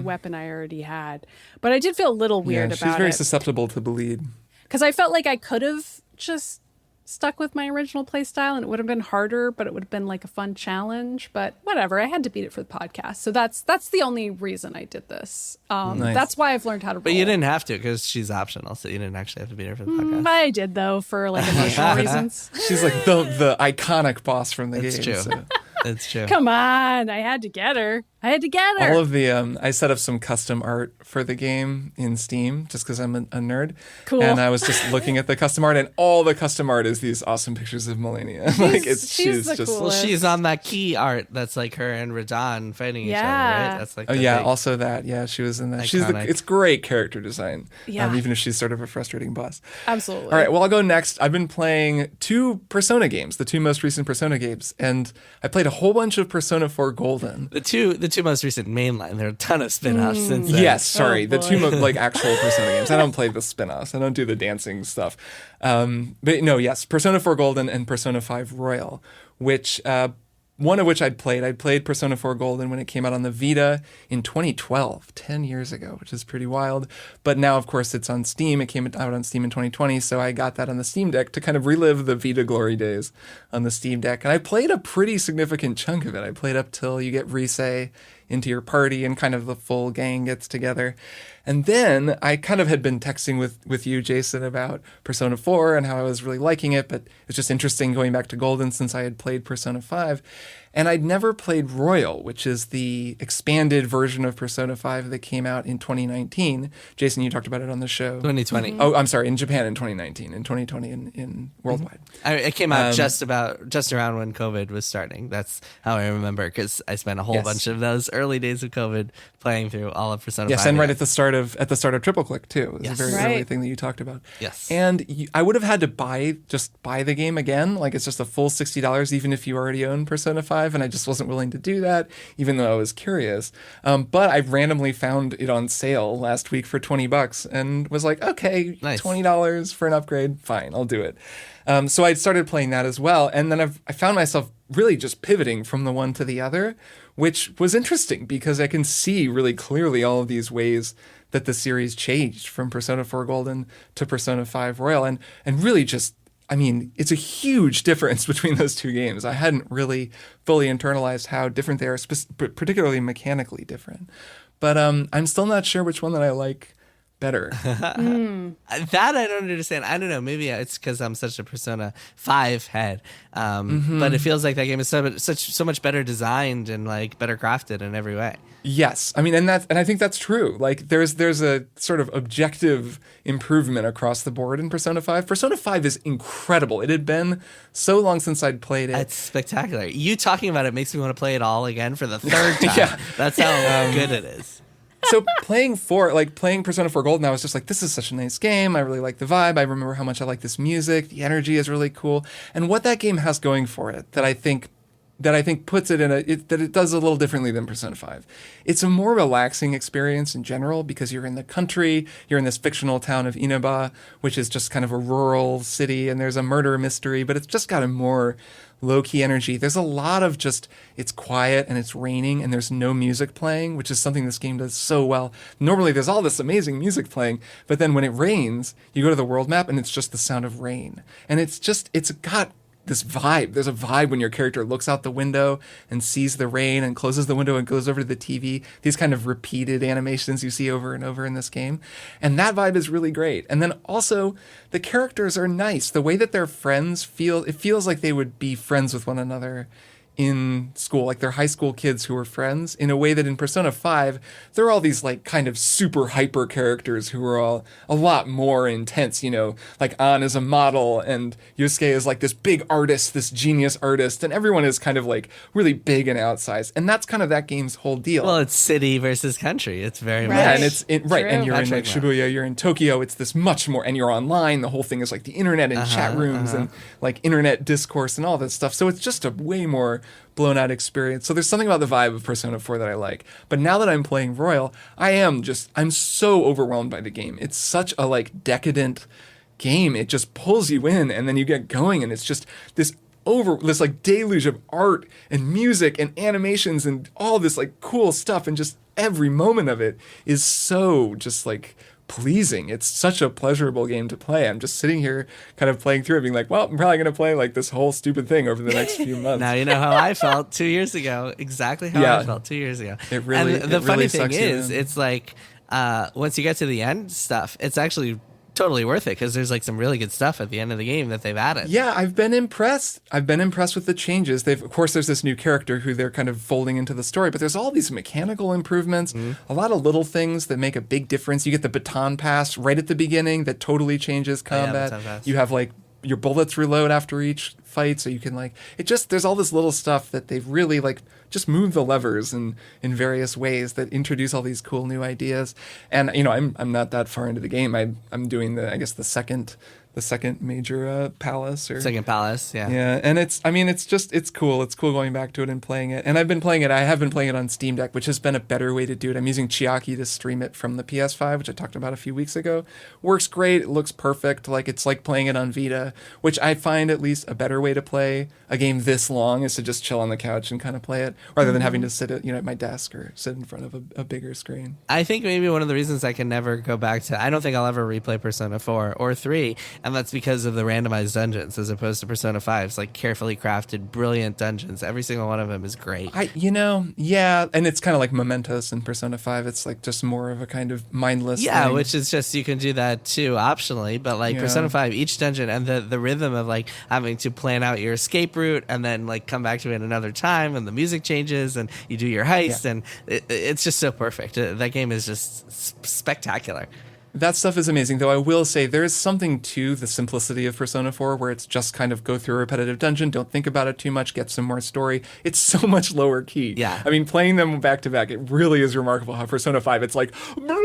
weapon I already had, but I did feel a little weird about it. She's very susceptible to bleed. Because I felt like I could have just stuck with my original play style and it would have been harder, but it would have been like a fun challenge. But whatever, I had to beat it for the podcast. So that's the only reason I did this. Nice. That's why I've learned how to roll. But you didn't have to because she's optional, so you didn't actually have to beat her for the podcast. I did, though, for like emotional reasons. She's like the iconic boss from the game. It's true. So. It's true. Come on, I had to get her. All of the I set up some custom art for the game in Steam just because I'm a nerd. Cool. And I was just looking at the custom art, and all the custom art is these awesome pictures of Melania. She's the just coolest. Well, she's on that key art that's like her and Radon fighting each other, right? That's like also that. Yeah, she was in that. Iconic. It's great character design. Yeah. Even if she's sort of a frustrating boss. Absolutely. All right, well, I'll go next. I've been playing 2 Persona games, the 2 most recent Persona games, and I played a whole bunch of Persona 4 Golden. The two most recent mainline. There are a ton of spin-offs since then. Yes, sorry. The 2 actual Persona games. I don't play the spin-offs. I don't do the dancing stuff. But no, yes, Persona 4 Golden and Persona 5 Royal, which one of which I'd played. I played Persona 4 Golden when it came out on the Vita in 2012, 10 years ago, which is pretty wild. But now, of course, it's on Steam. It came out on Steam in 2020, so I got that on the Steam Deck to kind of relive the Vita glory days on the Steam Deck. And I played a pretty significant chunk of it. I played up till you get Rise into your party and kind of the full gang gets together. And then I kind of had been texting with you, Jason, about Persona 4 and how I was really liking it, but it's just interesting going back to Golden since I had played Persona 5. And I'd never played Royal, which is the expanded version of Persona 5 that came out in 2019. Jason, you talked about it on the show. 2020. Oh, I'm sorry, in Japan in 2019, in 2020 in worldwide. It came out just around when COVID was starting. That's how I remember, because I spent a whole bunch of those early days of COVID playing through all of Persona 5. Yes, and right at the start of Triple Click too. It was a very early thing that you talked about. Yes. And I would have had to buy the game again. Like it's just a full $60, even if you already own Persona 5. And I just wasn't willing to do that, even though I was curious. But I randomly found it on sale last week for $20 and was like, okay, nice. $20 for an upgrade. Fine, I'll do it. So I started playing that as well. And then I found myself really just pivoting from the one to the other, which was interesting because I can see really clearly all of these ways that the series changed from Persona 4 Golden to Persona 5 Royal. And really just, I mean, it's a huge difference between those 2 games. I hadn't really fully internalized how different they are, particularly mechanically different. But I'm still not sure which one that I like better. That I don't understand. I don't know. Maybe it's because I'm such a Persona 5 head. But it feels like that game is so much better designed and like better crafted in every way. Yes, I mean, and I think that's true. Like, there's a sort of objective improvement across the board in Persona 5. Persona 5 is incredible. It had been so long since I'd played it. It's spectacular. You talking about it makes me want to play it all again for the 3rd time. Yeah. That's how good it is. So playing Persona 4 Golden, I was just like, this is such a nice game. I really like the vibe. I remember how much I like this music. The energy is really cool. And what that game has going for it that I think puts it that it does a little differently than Persona 5. It's a more relaxing experience in general because you're in the country, you're in this fictional town of Inaba, which is just kind of a rural city, and there's a murder mystery, but it's just got a more low-key energy. There's a lot of just, it's quiet and it's raining and there's no music playing, which is something this game does so well. Normally there's all this amazing music playing, but then when it rains, you go to the world map and it's just the sound of rain. And it's got this vibe. There's a vibe when your character looks out the window and sees the rain and closes the window and goes over to the TV. These kind of repeated animations you see over and over in this game. And that vibe is really great. And then also the characters are nice. The way that they're friends it feels like they would be friends with one another in school, like they're high school kids who are friends, in a way that in Persona 5, they're all these like kind of super hyper characters who are all a lot more intense, like An is a model and Yusuke is like this big artist, this genius artist, and everyone is kind of like really big and outsized. And that's kind of that game's whole deal. Well, it's city versus country. It's very much. Yeah, and and you're That's in like Shibuya, you're in Tokyo, it's this much more, and you're online, the whole thing is like the internet and chat rooms and like internet discourse and all that stuff. So it's just a way more blown out experience. So there's something about the vibe of Persona 4 that I like. But now that I'm playing Royal, I'm so overwhelmed by the game. It's such a like decadent game. It just pulls you in and then you get going and it's just this like deluge of art and music and animations and all this like cool stuff, and just every moment of it is so just like pleasing. It's such a pleasurable game to play. I'm just sitting here kind of playing through it being like, well, I'm probably going to play like this whole stupid thing over the next few months. Now you know how I felt 2 years ago. Exactly how I felt 2 years ago. It really, and the funny thing sucks is, it's like once you get to the end stuff, it's actually totally worth it because there's like some really good stuff at the end of the game that they've added. Yeah, I've been impressed with the changes. Of course, there's this new character who they're kind of folding into the story, but there's all these mechanical improvements, a lot of little things that make a big difference. You get the baton pass right at the beginning that totally changes combat. You have like your bullets reload after each fight, so you can like there's all this little stuff that they've really like just moved the levers in various ways that introduce all these cool new ideas. And I'm not that far into the game. I'm doing the second major palace or second palace, yeah. Yeah, and it's cool. It's cool going back to it and playing it. And I have been playing it on Steam Deck, which has been a better way to do it. I'm using Chiaki to stream it from the PS5, which I talked about a few weeks ago. Works great. It looks perfect. Like it's like playing it on Vita, which I find at least a better way to play a game this long is to just chill on the couch and kind of play it rather than having to sit at my desk or sit in front of a bigger screen. I think maybe one of the reasons I can never go back to, I don't think I'll ever replay Persona 4 or 3, and that's because of the randomized dungeons as opposed to Persona 5's like carefully crafted, brilliant dungeons. Every single one of them is great. Yeah, and it's kind of like Mementos in Persona 5. It's like just more of a kind of mindless thing. Which is just, you can do that too optionally, but like Persona 5, each dungeon and the rhythm of like having to plan out your escape route and then like come back to it another time, and the music changes and you do your heist, and it's just so perfect. That game is just spectacular. That stuff is amazing, though I will say there is something to the simplicity of Persona 4 where it's just kind of go through a repetitive dungeon, don't think about it too much, get some more story. It's so much lower key. Yeah. I mean, playing them back to back, it really is remarkable how Persona 5, it's like, blah,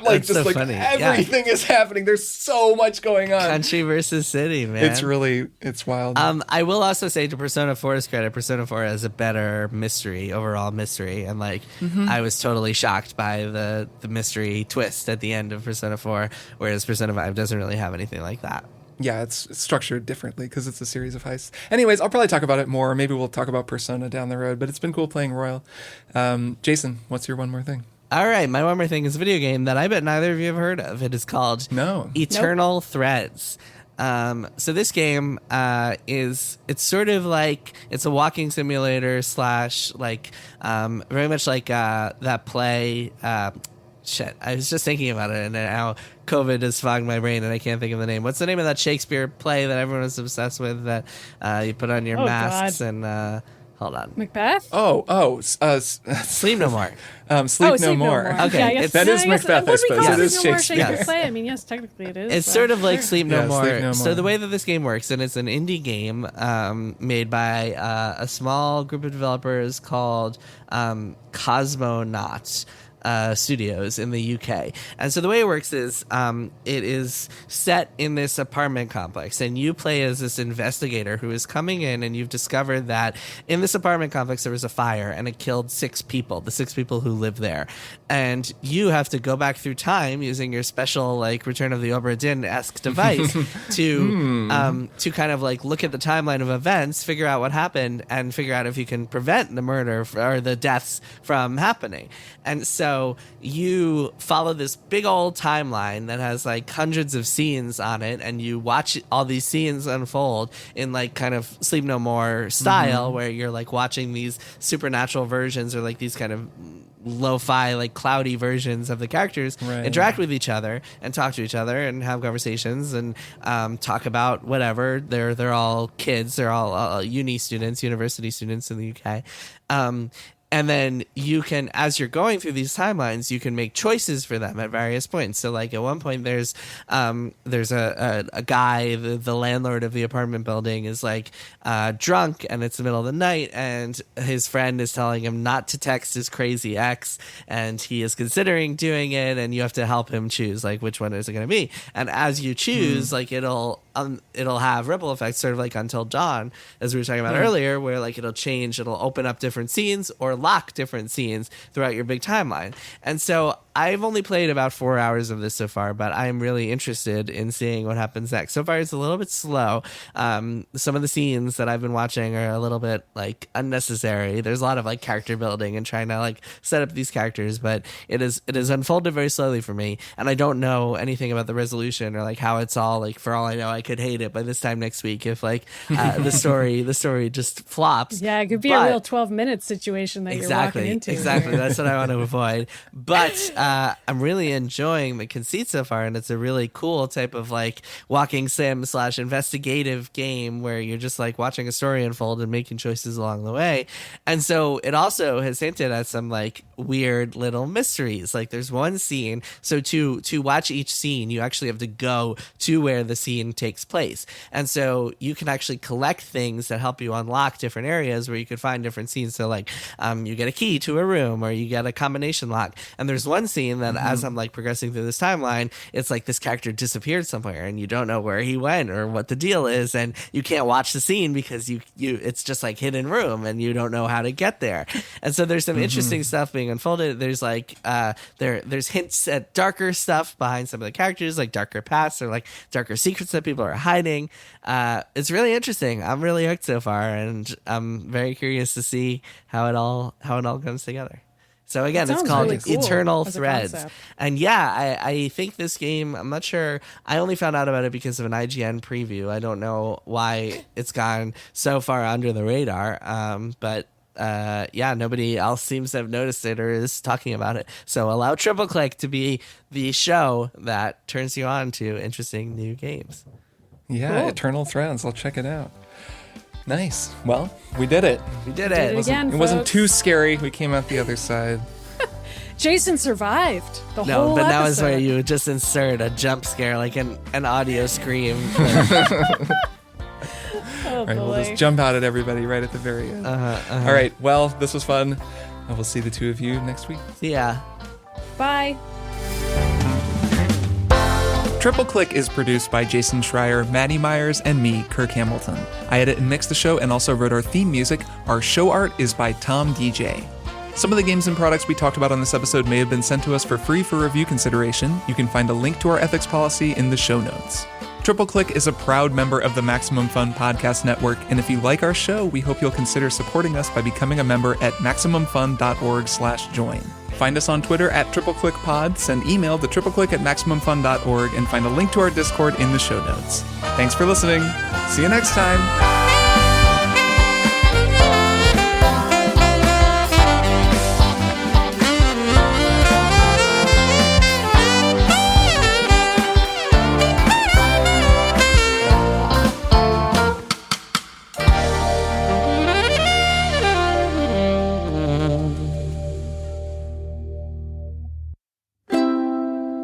like It's just so like funny. everything is happening. There's so much going on. Country versus city, man. It's wild. I will also say to Persona 4's credit, Persona 4 has a better overall mystery, and like I was totally shocked by the mystery twist at the end of Persona 4, whereas Persona 5 doesn't really have anything like that. Yeah, it's structured differently because it's a series of heists. Anyways, I'll probably talk about it more. Maybe we'll talk about Persona down the road, but it's been cool playing Royal. Jason, what's your one more thing? All right, my one more thing is a video game that I bet neither of you have heard of. It is called Eternal Threads. So this game it's sort of like, it's a walking simulator / like very much like that play. I was just thinking about it, and now COVID has fogged my brain, and I can't think of the name. What's the name of that Shakespeare play that everyone was obsessed with that you put on your masks and hold on. Macbeth? Sleep No More. Sleep No More. Okay, yeah, that is Macbeth, I suppose. It is Shakespeare. Shakespeare play? I mean, yes, technically it is. It's sort of like Sleep No More. Sleep No More. So the way that this game works, and it's an indie game made by a small group of developers called Cosmonauts. studios in the UK. And so the way it works is it is set in this apartment complex, and you play as this investigator who is coming in, and you've discovered that in this apartment complex there was a fire and it killed 6 people, the 6 people who live there. And you have to go back through time using your special like Return of the Obra Dinn-esque device to kind of like look at the timeline of events, figure out what happened, and figure out if you can prevent the murder or the deaths from happening. And so you follow this big old timeline that has like hundreds of scenes on it, and you watch all these scenes unfold in like kind of Sleep No More style, where you're like watching these supernatural versions or like these kind of lo-fi, like cloudy versions of the characters interact with each other and talk to each other and have conversations and talk about whatever. They're all kids. They're all university students in the UK. And then you can, as you're going through these timelines, you can make choices for them at various points. So like at one point there's a guy, the landlord of the apartment building is like drunk, and it's the middle of the night, and his friend is telling him not to text his crazy ex, and he is considering doing it, and you have to help him choose like which one is it going to be. And as you choose, like it'll have ripple effects, sort of like Until Dawn, as we were talking about earlier, where like it'll open up different scenes or lock different scenes throughout your big timeline. And so I've only played about 4 hours of this so far, but I'm really interested in seeing what happens next. So far, it's a little bit slow. Some of the scenes that I've been watching are a little bit like unnecessary. There's a lot of like character building and trying to like set up these characters, but it is unfolded very slowly for me. And I don't know anything about the resolution or like how it's all like. For all I know, I could hate it by this time next week if like the story just flops. Yeah, it could be a real 12-minute situation that you're walking into. Exactly. That's what I want to avoid. But I'm really enjoying the conceit so far, and it's a really cool type of like walking sim / investigative game where you're just like watching a story unfold and making choices along the way. And so it also has hinted at some like weird little mysteries. Like there's one scene, so to watch each scene, you actually have to go to where the scene takes place. And so you can actually collect things that help you unlock different areas where you could find different scenes. So like you get a key to a room, or you get a combination lock. And there's one scene that as I'm like progressing through this timeline, it's like this character disappeared somewhere and you don't know where he went or what the deal is, and you can't watch the scene because you it's just like hidden room and you don't know how to get there. And so there's some interesting stuff being unfolded. There's like there's hints at darker stuff behind some of the characters, like darker pasts or like darker secrets that people are hiding. It's really interesting. I'm really hooked so far, and I'm very curious to see how it all comes together. So again, it's called really cool. Eternal Threads. And yeah, I think this game, I'm not sure. I only found out about it because of an IGN preview. I don't know why it's gone so far under the radar. But yeah, nobody else seems to have noticed it or is talking about it. So allow Triple Click to be the show that turns you on to interesting new games. Yeah, cool. Eternal Threads. I'll check it out. Nice. Well, we did it. We did it. It wasn't too scary. We came out the other side. Jason survived the whole but episode. Now is where you just insert a jump scare, like an audio scream. Oh, all right, we'll just jump out at everybody right at the very end. All right, well, this was fun. I will see the two of you next week. See ya. Bye. Triple Click is produced by Jason Schreier, Maddy Myers, and me, Kirk Hamilton. I edit and mix the show and also wrote our theme music. Our show art is by Tom DJ. Some of the games and products we talked about on this episode may have been sent to us for free for review consideration. You can find a link to our ethics policy in the show notes. Triple Click is a proud member of the Maximum Fun Podcast Network, and if you like our show, we hope you'll consider supporting us by becoming a member at MaximumFun.org/join. Find us on Twitter at TripleClickPod, send email to tripleclick@MaximumFun.org, and find a link to our Discord in the show notes. Thanks for listening. See you next time.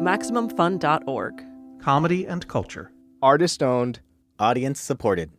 MaximumFun.org. Comedy and culture. Artist owned. Audience supported.